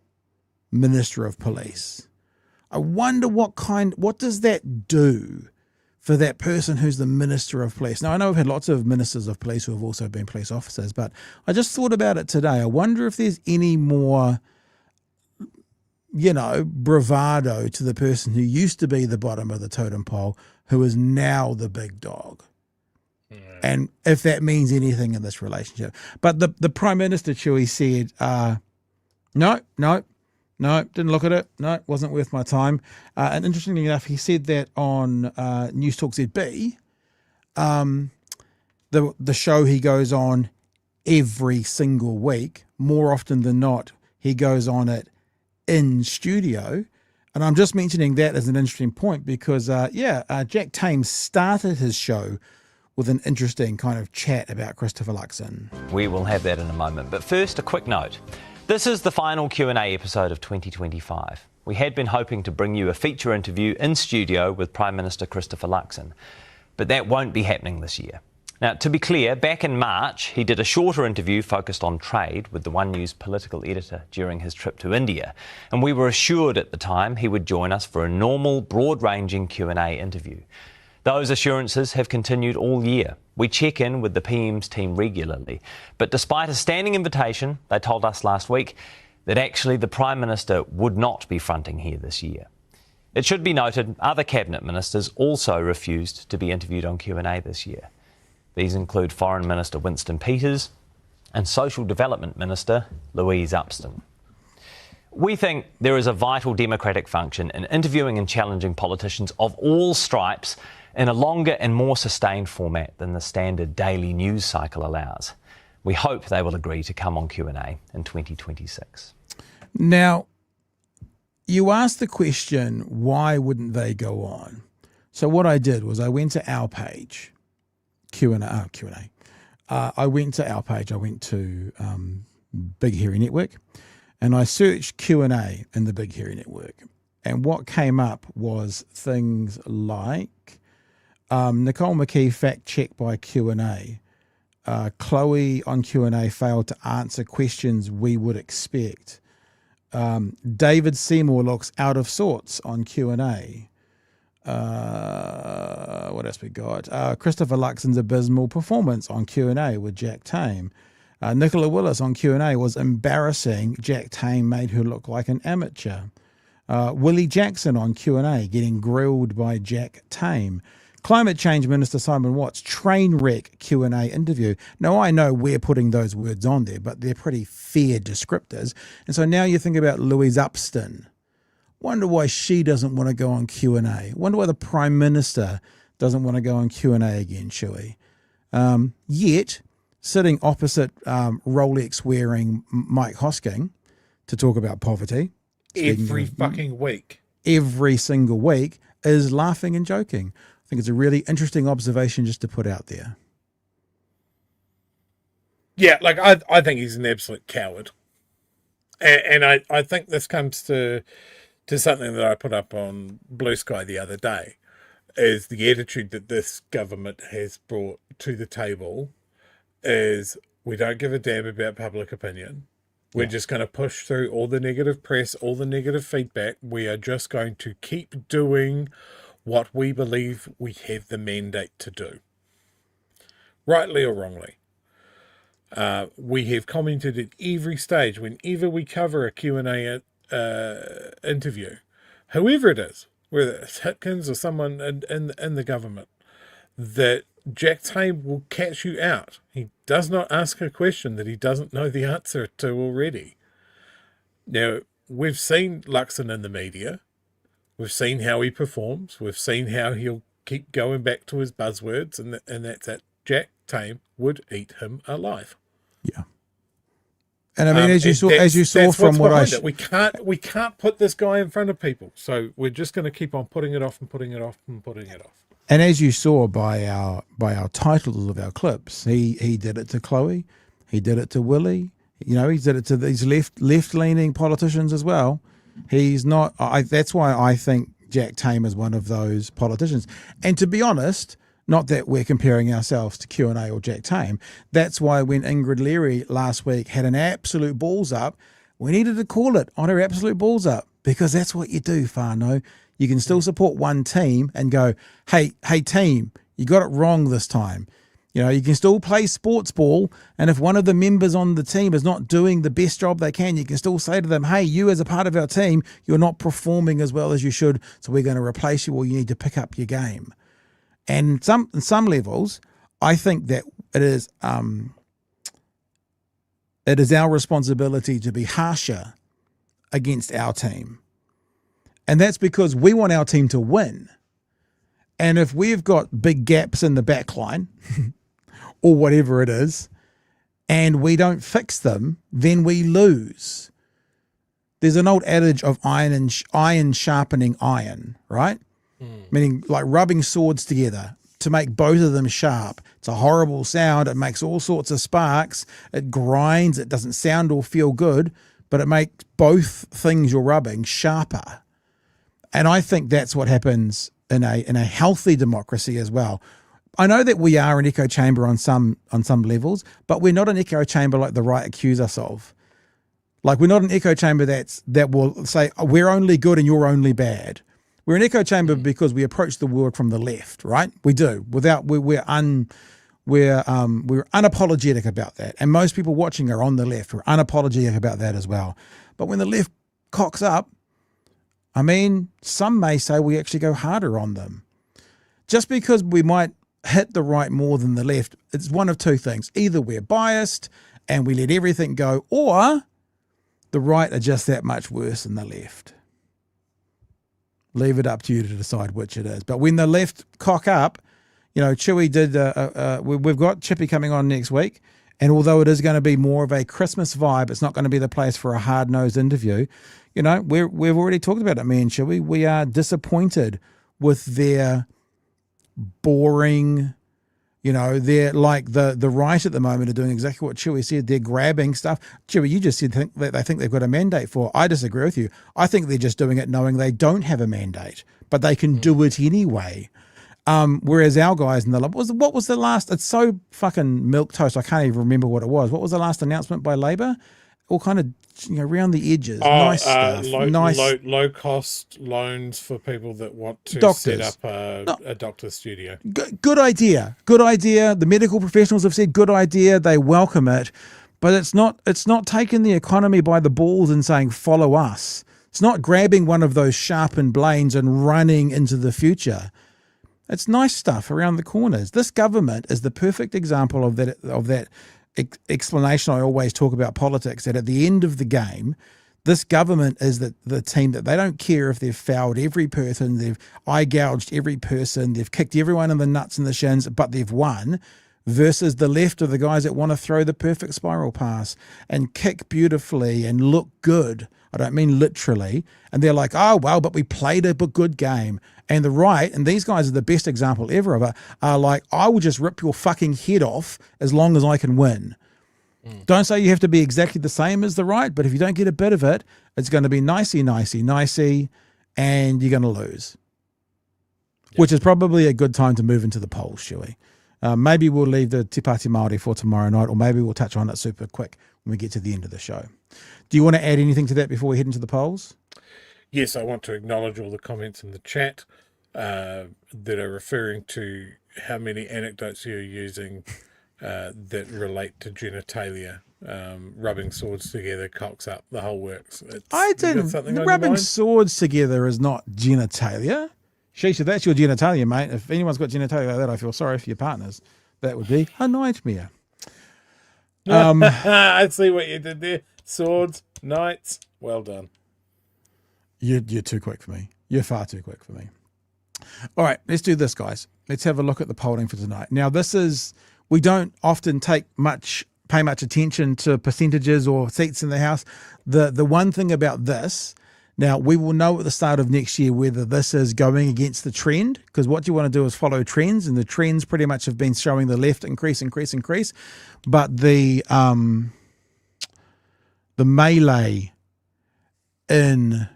Minister of Police. I wonder what does that do for that person who's the Minister of Police? Now, I know we've had lots of ministers of police who have also been police officers, but I just thought about it today. I wonder if there's any more bravado to the person who used to be the bottom of the totem pole, who is now the big dog. And if that means anything in this relationship. But the Prime Minister, Chewie, said, no, didn't look at it. No, wasn't worth my time. And interestingly enough, he said that on News Talk ZB, the show he goes on every single week. More often than not, he goes on it in studio. And I'm just mentioning that as an interesting point because, Jack Tame started his show with an interesting kind of chat about Christopher Luxon. We will have that in a moment. But first, a quick note. This is the final Q&A episode of 2025. We had been hoping to bring you a feature interview in studio with Prime Minister Christopher Luxon, but that won't be happening this year. Now, to be clear, back in March, he did a shorter interview focused on trade with the One News political editor during his trip to India, and we were assured at the time he would join us for a normal, broad-ranging Q&A interview. Those assurances have continued all year. We check in with the PM's team regularly, but despite a standing invitation, they told us last week that actually the Prime Minister would not be fronting here this year. It should be noted, other Cabinet Ministers also refused to be interviewed on Q&A this year. These include Foreign Minister Winston Peters and Social Development Minister Louise Upston. We think there is a vital democratic function in interviewing and challenging politicians of all stripes in a longer and more sustained format than the standard daily news cycle allows. We hope they will agree to come on Q&A in 2026. Now, you asked the question, why wouldn't they go on? So what I did was I went to our page, Q&A. I went to our page. I went to Big Hairy Network, and I searched Q&A in the Big Hairy Network. And what came up was things like Nicole McKee fact check by Q&A. Chloe on Q&A failed to answer questions we would expect. David Seymour looks out of sorts on Q&A. What else we got? Christopher Luxon's abysmal performance on Q&A with Jack Tame. Nicola Willis on Q&A was embarrassing. Jack Tame made her look like an amateur. Willie Jackson on Q&A getting grilled by Jack Tame. Climate Change Minister Simon Watts, train wreck Q&A interview. Now, I know we're putting those words on there, but they're pretty fair descriptors. And so now you think about Louise Upston. Wonder why she doesn't want to go on Q&A. Wonder why the Prime Minister doesn't want to go on Q&A again, Chewie. Yet, sitting opposite Rolex-wearing Mike Hosking to talk about poverty. Every fucking week. Every single week is laughing and joking. I think it's a really interesting observation just to put out there. Yeah, like I think he's an absolute coward. And I think this comes to something that I put up on Blue Sky the other day, is the attitude that this government has brought to the table is we don't give a damn about public opinion. We're just going to push through all the negative press, all the negative feedback. We are just going to keep doing what we believe we have the mandate to do, rightly or wrongly. We have commented at every stage, whenever we cover a Q&A interview, whoever it is, whether it's Hitkins or someone in the government, that Jack Tame will catch you out. He does not ask a question that he doesn't know the answer to already. Now, we've seen Luxon in the media. We've seen how he performs. We've seen how he'll keep going back to his buzzwords, and that's that. Jack Tame would eat him alive. Yeah. And I mean, as you saw from what we can't put this guy in front of people. So we're just going to keep on putting it off and putting it off and putting it off. And as you saw by our titles of our clips, he did it to Chloe, he did it to Willie, he did it to these left leaning politicians as well. He's not. That's why I think Jack Tame is one of those politicians. And to be honest, not that we're comparing ourselves to Q&A or Jack Tame. That's why when Ingrid Leary last week had an absolute balls up, we needed to call it on her absolute balls up, because that's what you do, Whānau. You can still support one team and go, hey team, you got it wrong this time. You can still play sports ball, and if one of the members on the team is not doing the best job they can, you can still say to them, hey, you as a part of our team, you're not performing as well as you should, so we're going to replace you, or you need to pick up your game. And in some levels, I think that it is our responsibility to be harsher against our team. And that's because we want our team to win. And if we've got big gaps in the back line or whatever it is, and we don't fix them, then we lose. There's an old adage of iron sharpening iron, right? Meaning like rubbing swords together to make both of them sharp. It's a horrible sound. It makes all sorts of sparks. It grinds. It doesn't sound or feel good, but it makes both things you're rubbing sharper. And I think that's what happens in a healthy democracy as well. I know that we are an echo chamber on some levels, but we're not an echo chamber like the right accuse us of. Like, we're not an echo chamber that will say we're only good and you're only bad. We're an echo chamber because we approach the world from the left, right? We do. We're unapologetic about that. And most people watching are on the left. We're unapologetic about that as well. But when the left cocks up, I mean, some may say we actually go harder on them. Just because we might hit the right more than the left, it's one of two things. Either we're biased and we let everything go, or the right are just that much worse than the left. Leave it up to you to decide which it is. But when the left cock up, Chewie did, we've got Chippy coming on next week. And although it is going to be more of a Christmas vibe, it's not going to be the place for a hard-nosed interview. We've already talked about it, me and Chewie. We are disappointed with their boring, they're like the right at the moment are doing exactly what Chewie said. They're grabbing stuff. Chewie, you just said that they think they've got a mandate for. I disagree with you. I think they're just doing it knowing they don't have a mandate, but they can do it anyway. Whereas our guys in the what was the last? It's so fucking milquetoast. I can't even remember what it was. What was the last announcement by Labor? All kind of around the edges. Nice stuff. Low cost loans for people that want to doctors. Set up a doctor's studio. Good idea. Good idea. The medical professionals have said good idea. They welcome it, but it's not taking the economy by the balls and saying follow us. It's not grabbing one of those sharpened blades and running into the future. It's nice stuff around the corners. This government is the perfect example of that explanation I always talk about politics, that at the end of the game, this government is the team that they don't care if they've fouled every person, they've eye gouged every person, they've kicked everyone in the nuts and the shins, but they've won, versus the left of the guys that want to throw the perfect spiral pass and kick beautifully and look good. I don't mean literally. And they're like, oh, well, but we played a good game. And the right, and these guys are the best example ever of it, are like, I will just rip your fucking head off as long as I can win. Don't say you have to be exactly the same as the right, but if you don't get a bit of it, it's going to be nicey, and you're going to lose. Yep. Which is probably a good time to move into the polls, Chewie. Maybe we'll leave the Te Pāti Māori for tomorrow night, or maybe we'll touch on it super quick when we get to the end of the show. Do you want to add anything to that before we head into the polls? Yes, I want to acknowledge all the comments in the chat that are referring to how many anecdotes you're using that relate to genitalia. Rubbing swords together, cocks up, the whole works. I didn't. Rubbing swords together is not genitalia. Shisha, that's your genitalia, mate. If anyone's got genitalia like that, I feel sorry for your partners. That would be a nightmare. I see what you did there. Swords, knights, well done. You're too quick for me. You're far too quick for me. All right, let's do this, guys. Let's have a look at the polling for tonight. Now, we don't often pay much attention to percentages or seats in the House. The one thing about this, now we will know at the start of next year whether this is going against the trend, because what you want to do is follow trends, and the trends pretty much have been showing the left increase. But the melee in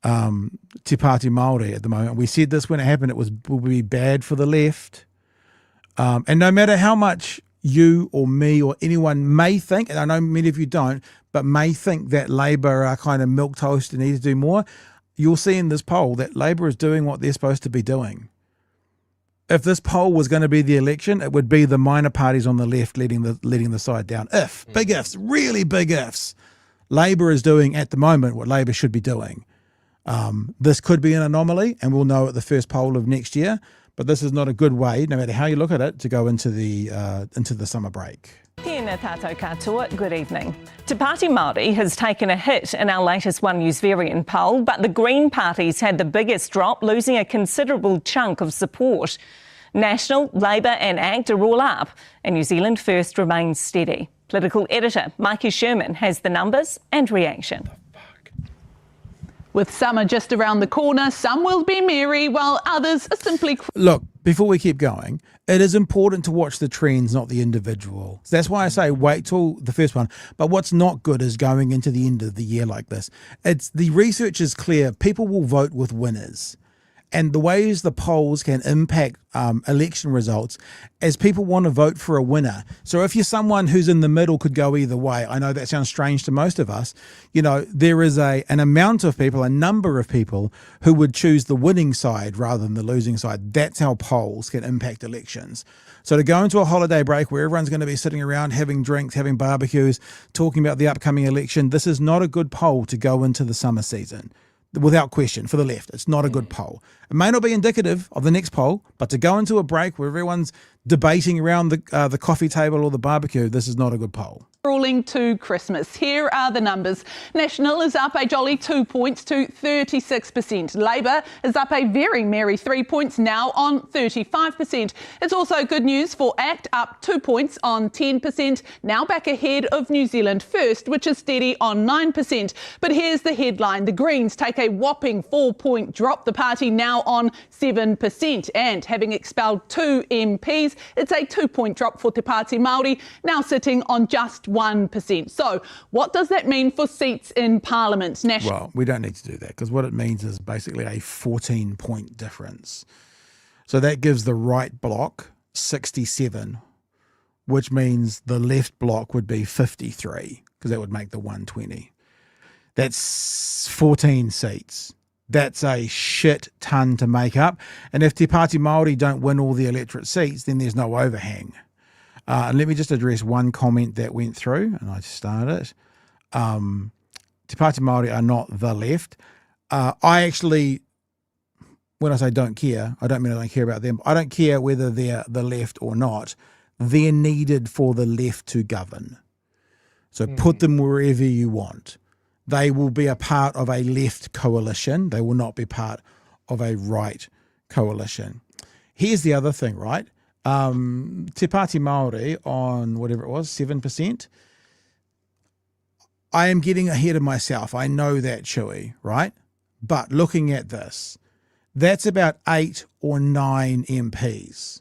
Te Pāti Māori at the moment, we said this when it happened, it will be bad for the left. And no matter how much you or me or anyone may think, and I know many of you don't, but may think that Labour are kind of milquetoast and need to do more, you'll see in this poll that Labour is doing what they're supposed to be doing. If this poll was going to be the election, it would be the minor parties on the left letting the side down. Big ifs, really big ifs. Labour is doing at the moment what Labour should be doing. This could be an anomaly, and we'll know at the first poll of next year. But this is not a good way, no matter how you look at it, to go into the summer break. Tēnā tātou katoa, good evening. Te Pāti Māori has taken a hit in our latest One News variant poll, but the Green parties had the biggest drop, losing a considerable chunk of support. National, Labour and ACT are all up, and New Zealand First remains steady. Political editor Mikey Sherman has the numbers and reaction. With summer just around the corner, some will be merry while others are simply... Look, before we keep going, it is important to watch the trends, not the individual. That's why I say wait till the first one. But what's not good is going into the end of the year like this. The research is clear. People will vote with winners. And the ways the polls can impact election results as people want to vote for a winner. So if you're someone who's in the middle, could go either way. I know that sounds strange to most of us. You know, there is an amount of people, a number of people who would choose the winning side rather than the losing side. That's how polls can impact elections. So to go into a holiday break where everyone's going to be sitting around having drinks, having barbecues, talking about the upcoming election, this is not a good poll to go into the summer season. Without question, for the left, it's not a good poll. It may not be indicative of the next poll, but to go into a break where everyone's debating around the coffee table or the barbecue, this is not a good poll. Crawling to Christmas. Here are the numbers. National is up a jolly 2 points to 36%. Labour is up a very merry 3 points, now on 35%. It's also good news for ACT, up 2 points on 10%, now back ahead of New Zealand First, which is steady on 9%. But here's the headline. The Greens take a whopping 4-point drop. The party now on 7%. And having expelled 2 MPs, it's a 2-point drop for Te Pāti Māori, now sitting on just 1%. So what does that mean for seats in Parliament? Well, we don't need to do that, because what it means is basically a 14-point difference. So that gives the right bloc 67, which means the left bloc would be 53, because that would make the 120. That's 14 seats. That's a shit ton to make up. And if Te Pāti Māori don't win all the electorate seats, then there's no overhang. And let me just address one comment that went through, and I started it. Te Pāti Māori are not the left. I actually, when I say don't care, I don't mean I don't care about them. I don't care whether they're the left or not. They're needed for the left to govern. So put them wherever you want. They will be a part of a left coalition. They will not be part of a right coalition. Here's the other thing, right? Te Pāti Māori on whatever it was, 7%. I am getting ahead of myself. I know that, Chewie, right? But looking at this, that's about 8 or 9 MPs.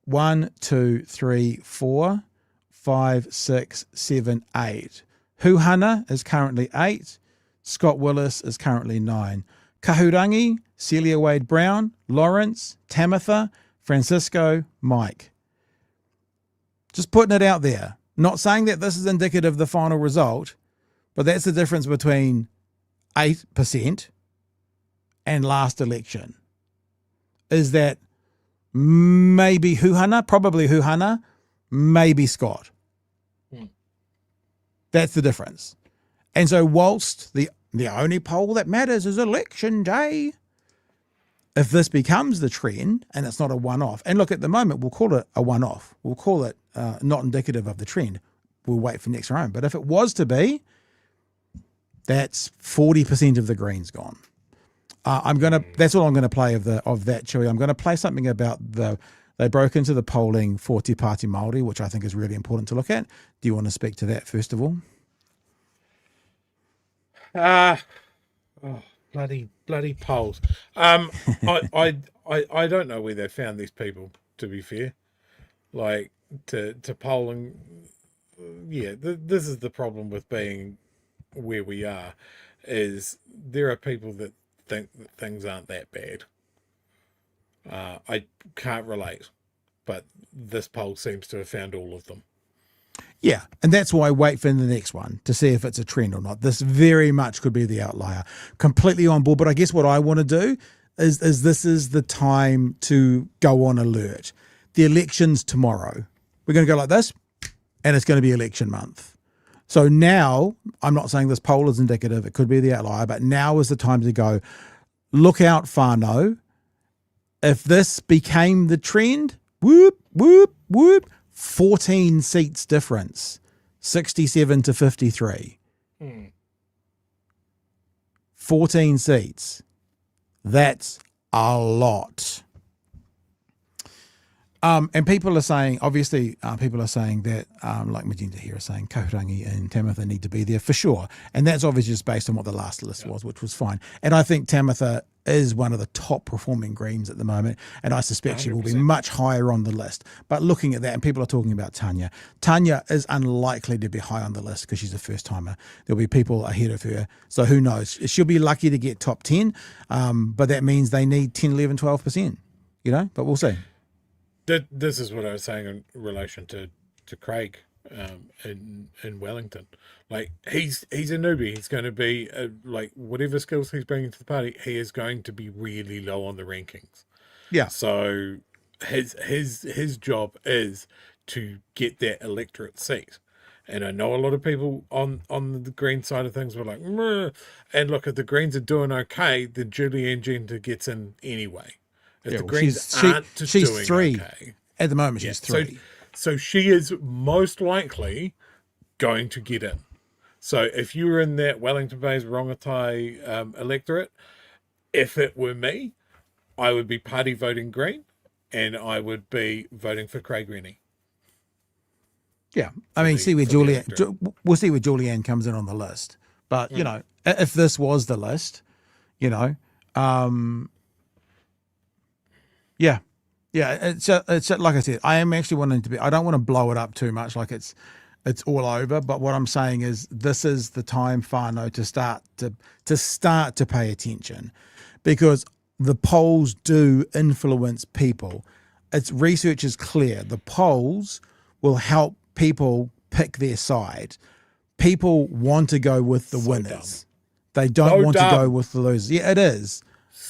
1, 2, 3, 4, 5, 6, 7, 8. Huhana is currently 8. Scott Willis is currently 9. Kahurangi, Celia Wade Brown, Lawrence, Tamitha, Francisco, Mike. Just putting it out there. Not saying that this is indicative of the final result, but that's the difference between 8% and last election. Is that maybe Huhana, probably Huhana, maybe Scott. That's the difference. And so whilst the only poll that matters is election day, if this becomes the trend and it's not a one-off, and look, at the moment, we'll call it a one-off. We'll call it not indicative of the trend. We'll wait for next round. But if it was to be, that's 40% of the Greens gone. That's all I'm going to play of that, Chewie. I'm going to play something about they broke into the polling for Te Pāti Māori, which I think is really important to look at. Do you want to speak to that first of all? Bloody polls. I don't know where they found these people, to be fair. Like, to polling, this is the problem with being where we are, is there are people that think that things aren't that bad. I can't relate, but this poll seems to have found all of them. Yeah, and that's why I wait for the next one to see if it's a trend or not. This very much could be the outlier. Completely on board, but I guess what I want to do is this is the time to go on alert. The election's tomorrow. We're going to go like this, and it's going to be election month. So now, I'm not saying this poll is indicative, it could be the outlier, but now is the time to go, look out, whānau. If this became the trend, whoop, whoop, whoop, 14 seats difference, 67 to 53. 14 seats. That's a lot. And people are saying, obviously, people are saying that, like Magenta here is saying, Kaurangi and Tamitha need to be there for sure. And that's obviously just based on what the last list was, which was fine. And I think Tamitha is one of the top performing Greens at the moment, and I suspect 100%. She will be much higher on the list. But looking at that, and people are talking about Tanya. Tanya is unlikely to be high on the list because she's a first-timer. There'll be people ahead of her. So who knows? She'll be lucky to get top 10, but that means they need 10, 11, 12%, but we'll see. This is what I was saying in relation to Craig in Wellington. Like, he's a newbie. He's going to be like, whatever skills he's bringing to the party, he is going to be really low on the rankings. Yeah. So his job is to get that electorate seat. And I know a lot of people on the Green side of things were like, meh. And look, if the Greens are doing okay, then Julianne Genter gets in anyway. If the Greens aren't just she's doing 3. okay. At the moment, she's 3. So she is most likely going to get in. So if you were in that Wellington Bays Rongotai electorate, if it were me, I would be party voting Green, and I would be voting for Craig Rennie. Yeah, I mean, we'll see where Julianne comes in on the list. But if this was the list, it's like I said, I am actually wanting to be. I don't want to blow it up too much, like it's all over. But what I'm saying is, this is the time, whānau, to start to pay attention, because the polls do influence people. Its research is clear. The polls will help people pick their side. People want to go with the winners. Dumb. They don't want to go with the losers. Yeah, it is.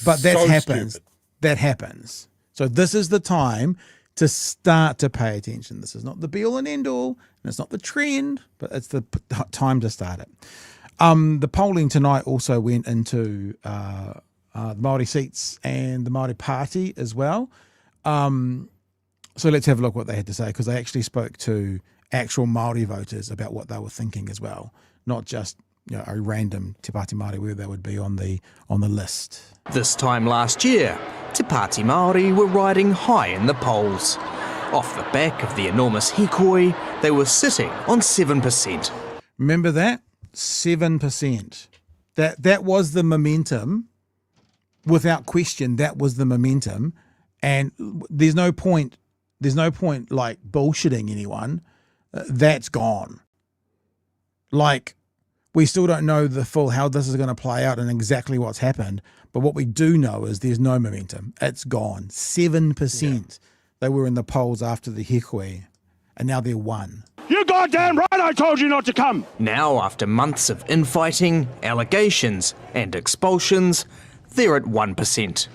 But that happens. Stupid. That happens. So this is the time to start to pay attention. This is not the be-all and end-all, and it's not the trend, but it's the time to start it. The polling tonight also went into the Māori seats and the Māori Party as well. So let's have a look what they had to say, because they actually spoke to actual Māori voters about what they were thinking as well, not just a random Te Pāti Māori where they would be on the list. This time last year, Te Pāti Māori were riding high in the polls. Off the back of the enormous hikoi, they were sitting on 7%. Remember that? 7%. That was the momentum. Without question, that was the momentum. And there's no point like bullshitting anyone. That's gone. Like, We still don't know the full how this is going to play out and exactly what's happened. But what we do know is there's no momentum. It's gone. 7% they were in the polls after the hikoi, and now they're 1. You goddamn right I told you not to come! Now, after months of infighting, allegations and expulsions, they're at 1%.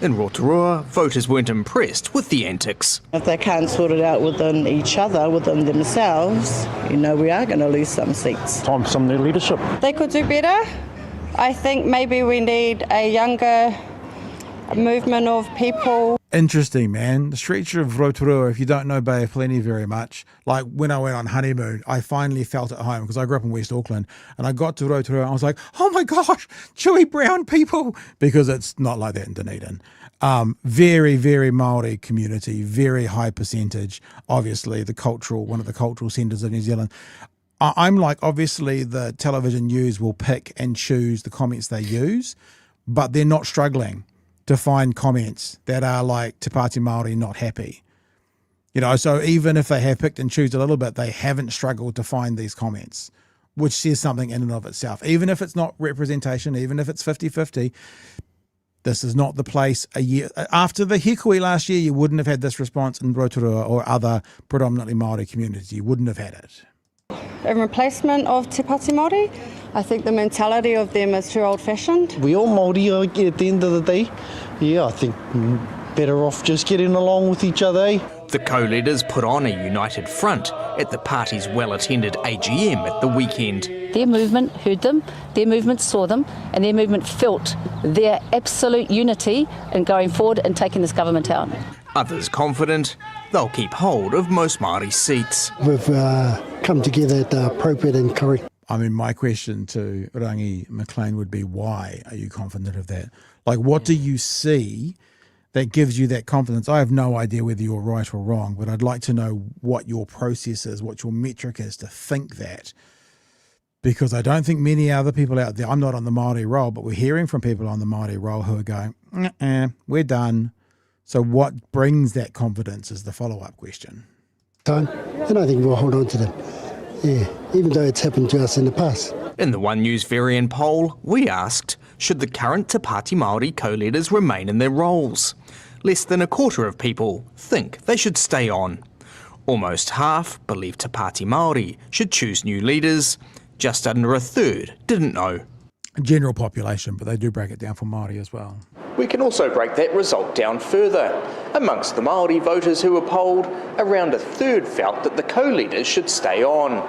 In Rotorua, voters weren't impressed with the antics. If they can't sort it out within each other, within themselves, we are going to lose some seats. Time for some new leadership. They could do better. I think maybe we need a younger movement of people. Interesting, man. The stretch of Rotorua, if you don't know Bay of Plenty very much, like when I went on honeymoon, I finally felt at home because I grew up in West Auckland, and I got to Rotorua and I was like, oh my gosh, Chewie brown people, because it's not like that in Dunedin. Very, very Māori community, very high percentage, obviously one of the cultural centres of New Zealand. I'm like, obviously the television news will pick and choose the comments they use, but they're not struggling to find comments that are like Te Pāti Māori not happy. So even if they have picked and choose a little bit, they haven't struggled to find these comments, which says something in and of itself. Even if it's not representation, even if it's 50-50, this is not the place a year. After the hikoi last year, you wouldn't have had this response in Rotorua or other predominantly Māori communities. You wouldn't have had it. In replacement of Te Pāti Māori, I think the mentality of them is too old-fashioned. We all Māori at the end of the day. Yeah, I think better off just getting along with each other, eh? The co-leaders put on a united front at the party's well-attended AGM at the weekend. Their movement heard them, their movement saw them, and their movement felt their absolute unity in going forward and taking this government out. Others confident they'll keep hold of most Māori seats. We've come together at the appropriate and correct. I mean, my question to Rangi McLean would be, why are you confident of that? Like, what do you see that gives you that confidence? I have no idea whether you're right or wrong, but I'd like to know what your process is, what your metric is to think that. Because I don't think many other people out there, I'm not on the Māori roll, but we're hearing from people on the Māori roll who are going, we're done. So what brings that confidence is the follow-up question. And I think we'll hold on to them. Yeah, even though it's happened to us in the past. In the One News Varian poll, we asked, should the current Te Pāti Māori co-leaders remain in their roles? Less than a quarter of people think they should stay on. Almost half believe Te Pāti Māori should choose new leaders. Just under a third didn't know. General population, but they do break it down for Māori as well. We can also break that result down further. Amongst the Māori voters who were polled, around a third felt that the co-leaders should stay on.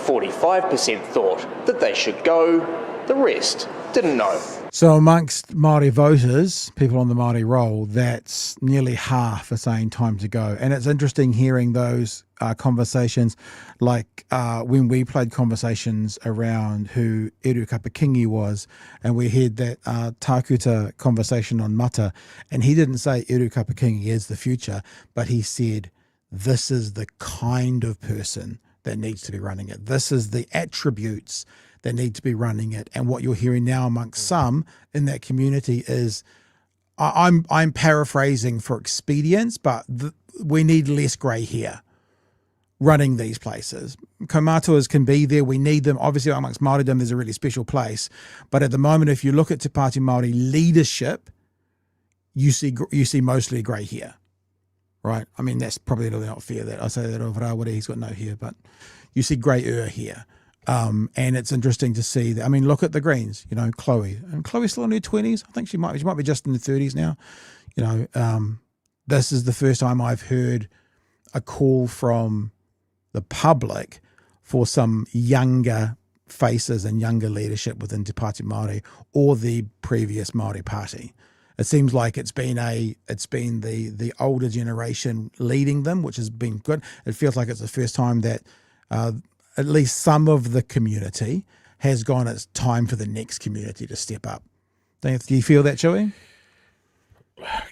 45% thought that they should go. The rest didn't know. So amongst Māori voters, people on the Māori roll, that's nearly half are saying time to go. And it's interesting hearing those conversations, like when we played conversations around who Eru Kapa-Kingi was, and we had that Tākuta conversation on Mata, and he didn't say Eru Kapa-Kingi is the future, but he said, this is the kind of person that needs to be running it. This is the attributes that need to be running it. And what you're hearing now amongst some in that community is, I'm paraphrasing for expedience, but we need less grey hair running these places. Kaumātuas can be there, we need them. Obviously amongst Māoridom there's a really special place, but at the moment if you look at Te Pāti Māori leadership, you see mostly grey hair, right? I mean, that's probably not fair that I say that of Rawere, he's got no hair, but you see greyer hair. And it's interesting to see that. I mean, look at the Greens, Chloe. And Chloe's still in her 20s. I think she might be just in the 30s now. This is the first time I've heard a call from the public for some younger faces and younger leadership within Te Pāti Māori or the previous Māori Party. It seems like it's been the older generation leading them, which has been good. It feels like it's the first time that at least some of the community has gone, it's time for the next community to step up. Do you feel that, Chewie?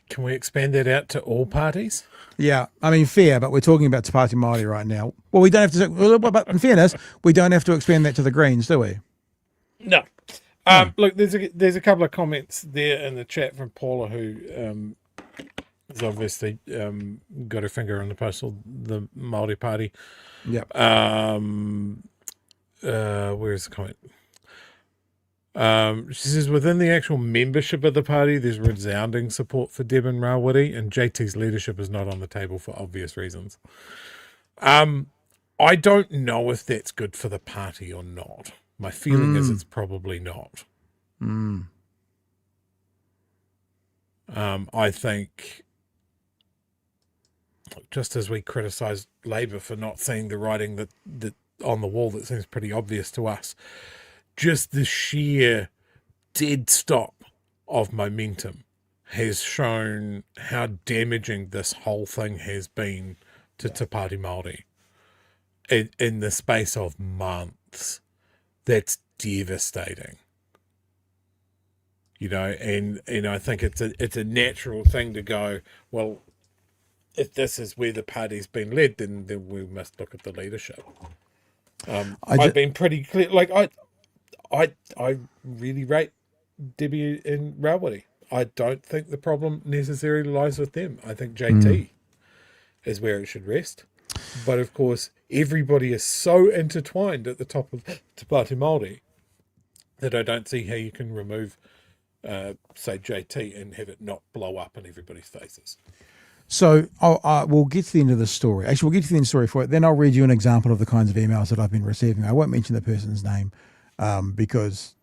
Can we expand that out to all parties? Yeah, I mean, fair, but we're talking about Te Pāti Māori right now. Well, we don't have to, but in fairness, we don't have to expand that to the Greens, do we? No. Look, there's a couple of comments there in the chat from Paula, who has obviously got her finger on the pulse of the Māori Party. Yep. Where's the comment? She says, within the actual membership of the party, there's resounding support for Deb and Rawiri, and JT's leadership is not on the table for obvious reasons. I don't know if that's good for the party or not. My feeling is it's probably not. I think, just as we criticised Labour for not seeing the writing that on the wall that seems pretty obvious to us, just the sheer dead stop of momentum has shown how damaging this whole thing has been to Te Pāti Māori in the space of months. That's devastating. You know, and I think it's a natural thing to go, well, if this is where the party's been led, then we must look at the leadership. I've been pretty clear. Like, I really rate Debbie and Rawiri. I don't think the problem necessarily lies with them. I think JT is where it should rest. But of course, everybody is so intertwined at the top of Te Pāti Māori that I don't see how you can remove, say, JT and have it not blow up in everybody's faces. So we'll get to the end of the story. Actually, we'll get to the end of the story for it. Then I'll read you an example of the kinds of emails that I've been receiving. I won't mention the person's name because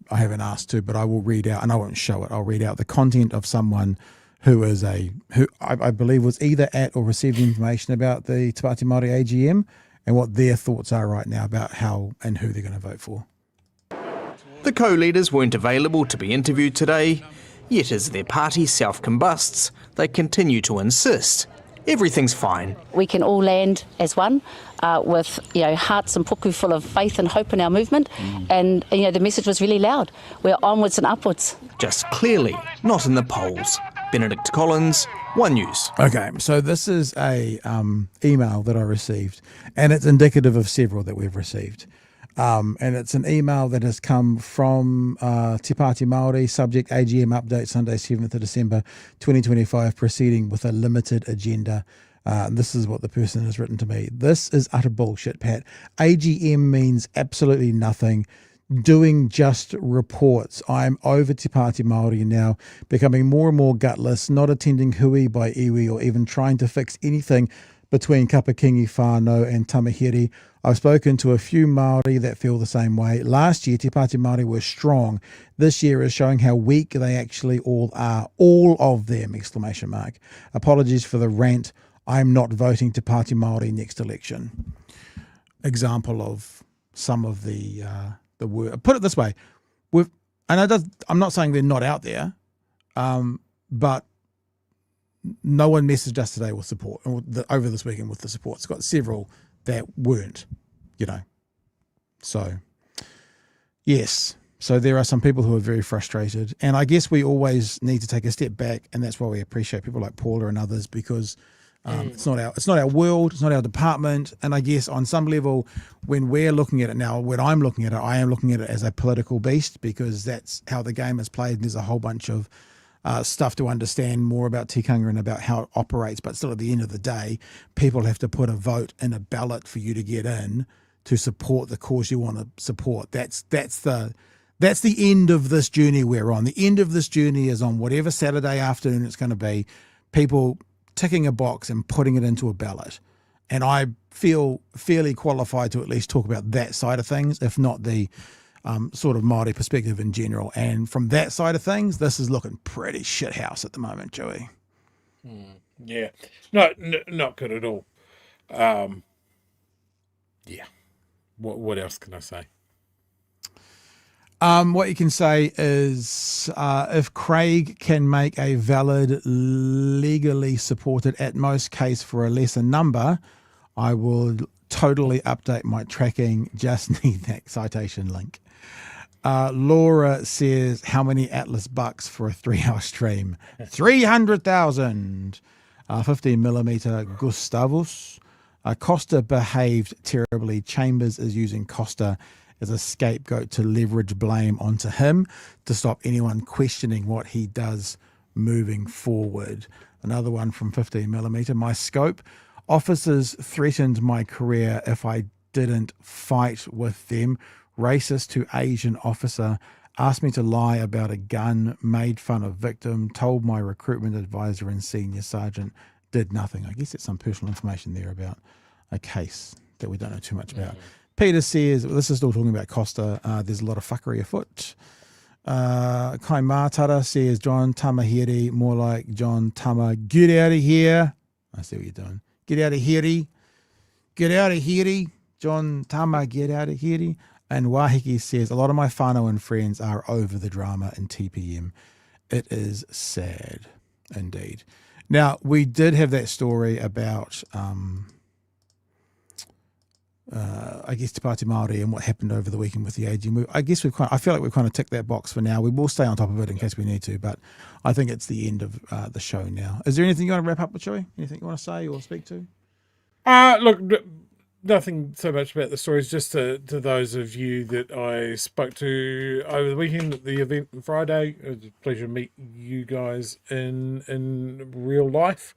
I haven't asked to, but I will read out, and I won't show it. I'll read out the content of someone who I believe was either at or received information about the Te Pāti Māori AGM and what their thoughts are right now about how and who they're going to vote for. The co-leaders weren't available to be interviewed today, yet as their party self-combusts, they continue to insist everything's fine. We can all land as one with hearts and puku full of faith and hope in our movement, and the message was really loud. We're onwards and upwards. Just clearly not in the polls. Benedict Collins, One News. Okay, so this is a email that I received, and it's indicative of several that we've received. And it's an email that has come from Te Pāti Māori, subject AGM update Sunday 7th of December 2025, proceeding with a limited agenda. This is what the person has written to me. This is utter bullshit, Pat. AGM means absolutely nothing. Doing just reports. I'm over Te Pāti Māori now, becoming more and more gutless, not attending hui by iwi or even trying to fix anything between Kapa-Kings whānau and Tamahiri. I've spoken to a few Māori that feel the same way. Last year, Te Pāti Māori were strong. This year is showing how weak they actually all are. All of them, ! Apologies for the rant. I'm not voting Te Pāti Māori next election. Example of some of the word. Put it this way. I'm not saying they're not out there, but no one messaged us today with support, over this weekend with the support. It's got several that weren't, So, yes. So there are some people who are very frustrated. And I guess we always need to take a step back, and that's why we appreciate people like Paula and others, because it's not our world, it's not our department. And I guess on some level, when we're looking at it now, when I'm looking at it, I am looking at it as a political beast, because that's how the game is played. And there's a whole bunch of stuff to understand more about tikanga and about how it operates. But still, at the end of the day, people have to put a vote in a ballot for you to get in to support the cause you want to support. That's the end of this journey we're on. The end of this journey is on whatever Saturday afternoon it's going to be, people ticking a box and putting it into a ballot. And I feel fairly qualified to at least talk about that side of things, if not the sort of Māori perspective in general. And from that side of things, this is looking pretty shithouse at the moment, Chewie. Yeah. No, not good at all. Yeah. What else can I say? What you can say is if Craig can make a valid, legally supported at most case for a lesser number, I will totally update my tracking. Just need that citation link. Laura says, how many Atlas bucks for a 3-hour stream? 300,000. 15mm Gustavus. Costa behaved terribly. Chambers is using Costa as a scapegoat to leverage blame onto him to stop anyone questioning what he does moving forward. Another one from 15mm. My scope. Officers threatened my career if I didn't fight with them. Racist to Asian officer asked me to lie about a gun, made fun of victim, told my recruitment advisor and senior sergeant, did nothing. I guess there's some personal information there about a case that we don't know too much about. Peter says, this is still talking about Costa, there's a lot of fuckery afoot. Kai Mātara says, John Tamahiri, more like John Tama, get out of here. I see what you're doing. Get out of here. Get out of here. John Tama, get out of here. And Wahiki says, a lot of my whānau and friends are over the drama in TPM. It is sad, indeed. Now, we did have that story about, I guess, Te Pāti Māori and what happened over the weekend with the AGM. I guess I feel like we've kind of ticked that box for now. We will stay on top of it in case we need to, but I think it's the end of the show now. Is there anything you want to wrap up with, Chewie? Anything you want to say or speak to? Look, nothing so much about the stories, just to those of you that I spoke to over the weekend at the event on Friday. It was a pleasure to meet you guys in real life.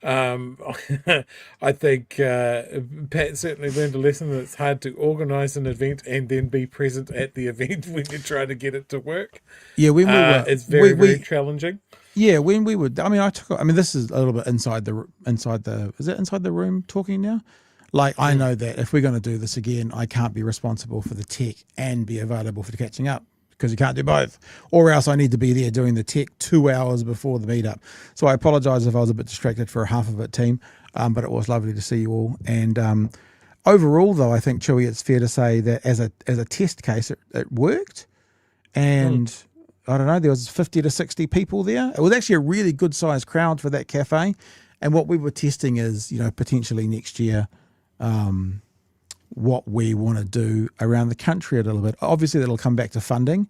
I think Pat certainly learned a lesson that it's hard to organise an event and then be present at the event when you're trying to get it to work. Yeah, when we were, it's very challenging. Yeah, when we were, this is a little bit inside the is it inside the room talking now? Like, I know that if we're going to do this again, I can't be responsible for the tech and be available for catching up, because you can't do both, or else I need to be there doing the tech 2 hours before the meetup. So I apologise if I was a bit distracted for half of it, team, but it was lovely to see you all. And overall, though, I think, Chewie, it's fair to say that as a test case, it worked. And I don't know, there was 50 to 60 people there. It was actually a really good-sized crowd for that cafe. And what we were testing is, potentially next year, what we want to do around the country a little bit. Obviously, that'll come back to funding,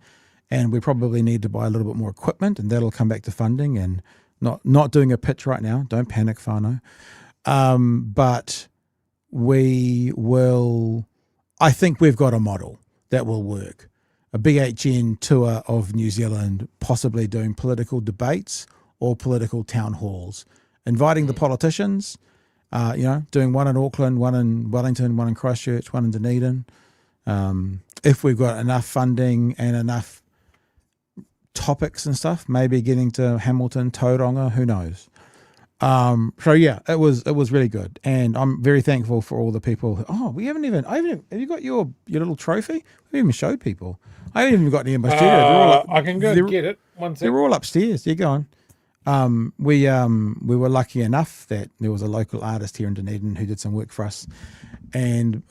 and we probably need to buy a little bit more equipment, and that'll come back to funding, and not doing a pitch right now. Don't panic, whānau. But we will, I think we've got a model that will work. A BHN tour of New Zealand, possibly doing political debates or political town halls, inviting the politicians, doing one in Auckland, one in Wellington, one in Christchurch, one in Dunedin. If we've got enough funding and enough topics and stuff, maybe getting to Hamilton, Tauranga, who knows? So yeah, it was really good, and I'm very thankful for all the people. Have you got your little trophy? We haven't even showed people. I haven't even got any in my studio. I can go and get it. One second. They're all upstairs. You're going. We were lucky enough that there was a local artist here in Dunedin who did some work for us, and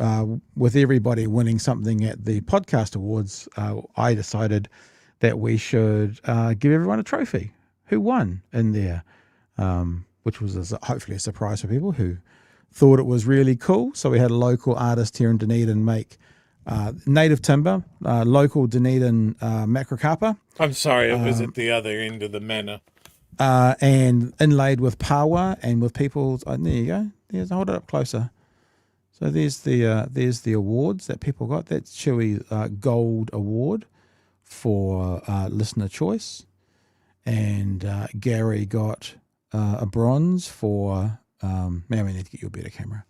with everybody winning something at the podcast awards, I decided that we should give everyone a trophy who won in there, which was hopefully a surprise for people who thought it was really cool. So we had a local artist here in Dunedin make native timber, local Dunedin macrocapa. I'm sorry, it was at the other end of the manor. And inlaid with pawa and with people's. There you go. There's, hold it up closer. So there's the awards that people got. That's Chewie's gold award for listener choice, and Gary got a bronze for. Man, we need to get you a better camera.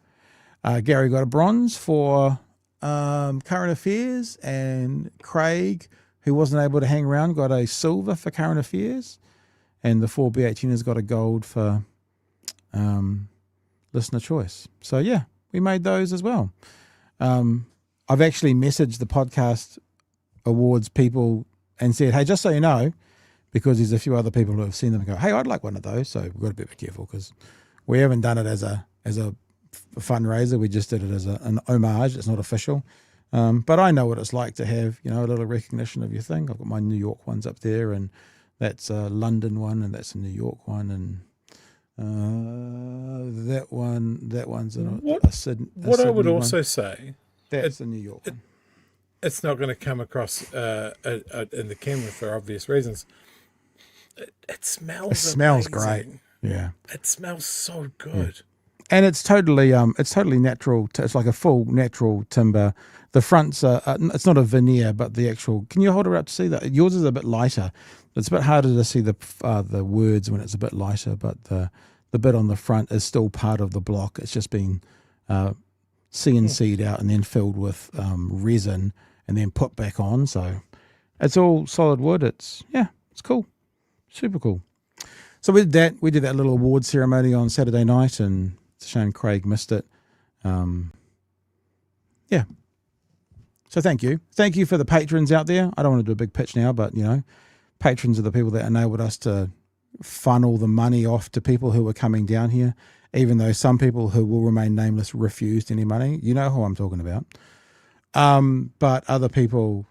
Gary got a bronze for current affairs, and Craig, who wasn't able to hang around, got a silver for current affairs. And the 4 BHNers got a gold for listener choice. So, yeah, we made those as well. I've actually messaged the podcast awards people and said, hey, just so you know, because there's a few other people who have seen them and go, hey, I'd like one of those. So we've got to be a bit careful because we haven't done it as a fundraiser. We just did it as an homage. It's not official. But I know what it's like to have, a little recognition of your thing. I've got my New York ones up there, and that's a London one, and that's a New York one, and that one's a Sydney. What I would also say, that's a New York one. It's not going to come across in the camera for obvious reasons. It smells. It smells amazing. Great. Yeah. It smells so good. Yeah. And it's totally natural. It's like a full natural timber. The fronts are, it's not a veneer, but the actual. Can you hold it up to see that? Yours is a bit lighter. It's a bit harder to see the words when it's a bit lighter, but the bit on the front is still part of the block. It's just been CNC'd out and then filled with resin and then put back on. So It's all solid wood. It's cool. Super cool. So we did that little award ceremony on Saturday night, and it's a shame Craig missed it. Yeah. So thank you. Thank you for the patrons out there. I don't want to do a big pitch now, but, patrons are the people that enabled us to funnel the money off to people who were coming down here, even though some people who will remain nameless refused any money. You know who I'm talking about. But other people,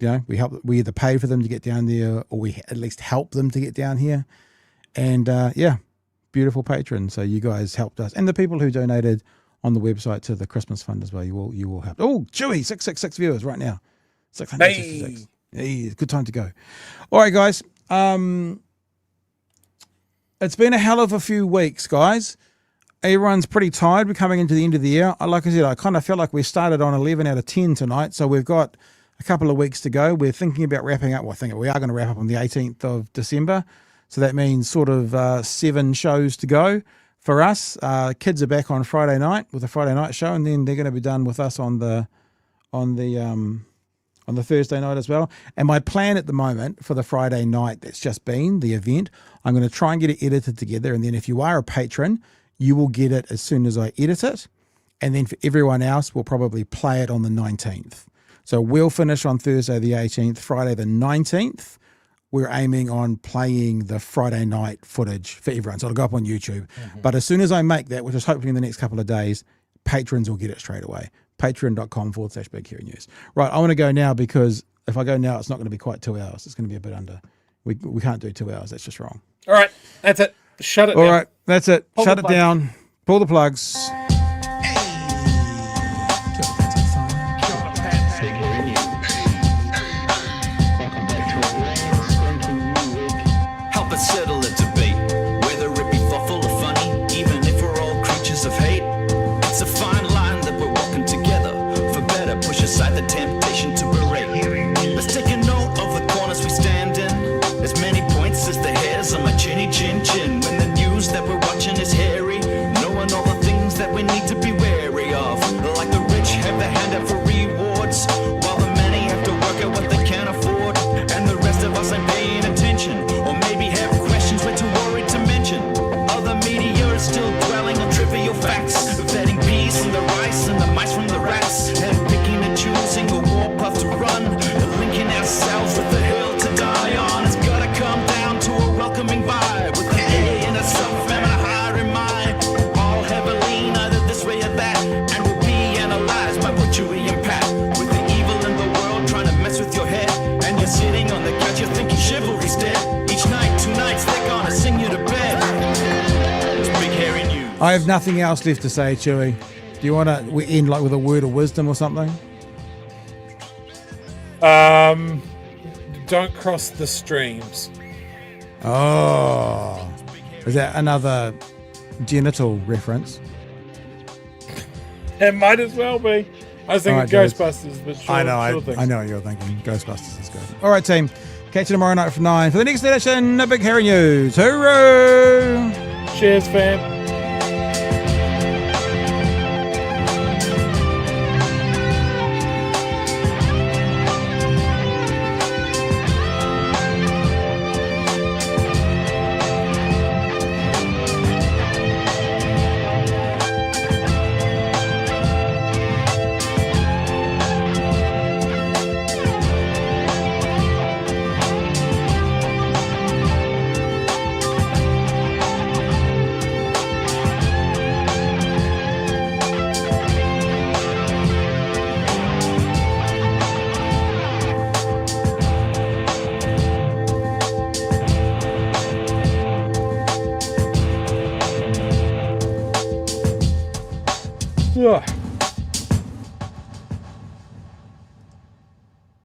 we either pay for them to get down there, or we at least help them to get down here. And beautiful patrons. So you guys helped us, and the people who donated on the website to the Christmas fund as well. You all helped. Oh, Chewie, 666 viewers right now. 666. Hey, good time to go. All right, guys. It's been a hell of a few weeks, guys. Everyone's pretty tired. We're coming into the end of the year. Like I said, I kind of felt like we started on 11 out of 10 tonight, so we've got a couple of weeks to go. We're thinking about wrapping up. Well, I think we are going to wrap up on the 18th of December. So that means sort of 7 shows to go for us. Kids are back on Friday night with a Friday night show, and then they're going to be done with us on the Thursday night as well. And my plan at the moment for the Friday night that's just been the event, I'm going to try and get it edited together. And then if you are a patron, you will get it as soon as I edit it. And then for everyone else, we'll probably play it on the 19th. So we'll finish on Thursday the 18th, Friday the 19th. We're aiming on playing the Friday night footage for everyone. So it'll go up on YouTube. Mm-hmm. But as soon as I make that, which is hopefully in the next couple of days, patrons will get it straight away. Patreon.com/Big Hairy News. Right, I want to go now, because if I go now, it's not going to be quite 2 hours. It's going to be a bit under. We can't do 2 hours. That's just wrong. All right, that's it. Shut it down. All right, that's it. Pull Shut the it plugs. down. Pull the plugs. Help us settle a debate, whether it be thoughtful or funny, even if we're all creatures of hate. It's a fine line that we're walking together. For better, push aside the temptation to berate. Let's take a note of the corners we stand in. As many points as the hairs on my chinny chin chin. When the news that we're watching is hairy, knowing all the things that we need to be wary of. Like the rich have the hand out for rewards, while the many have to work out what they can't afford. And the rest of us ain't paying attention, or maybe have questions we're too worried to mention. Other media is still dwelling on trivial facts, vetting peas from the rice and the mice from the rats, and picking and choosing a warpath to run, and linking ourselves with the hill to die on. It's gotta come down to a welcoming vibe, with an A and a self and a higher in mind. All have a lean either this way or that, and will be analyzed by what Chewie and Pat. With the evil in the world trying to mess with your head, and you're sitting on the couch, you're thinking chivalry's dead. Each night, 2 nights, they're gonna sing you to bed. It's Big Hairy News. I have nothing else left to say, Chewie. Do you want to end with a word of wisdom or something? Don't cross the streams. Oh, is that another genital reference? It might as well be. I was thinking All right, dudes. Ghostbusters, but sure, I know what you're thinking. Ghostbusters is good. All right, team. Catch you tomorrow night from 9 for the next edition of Big Hairy News. Hooroo! Cheers, fam. Ugh.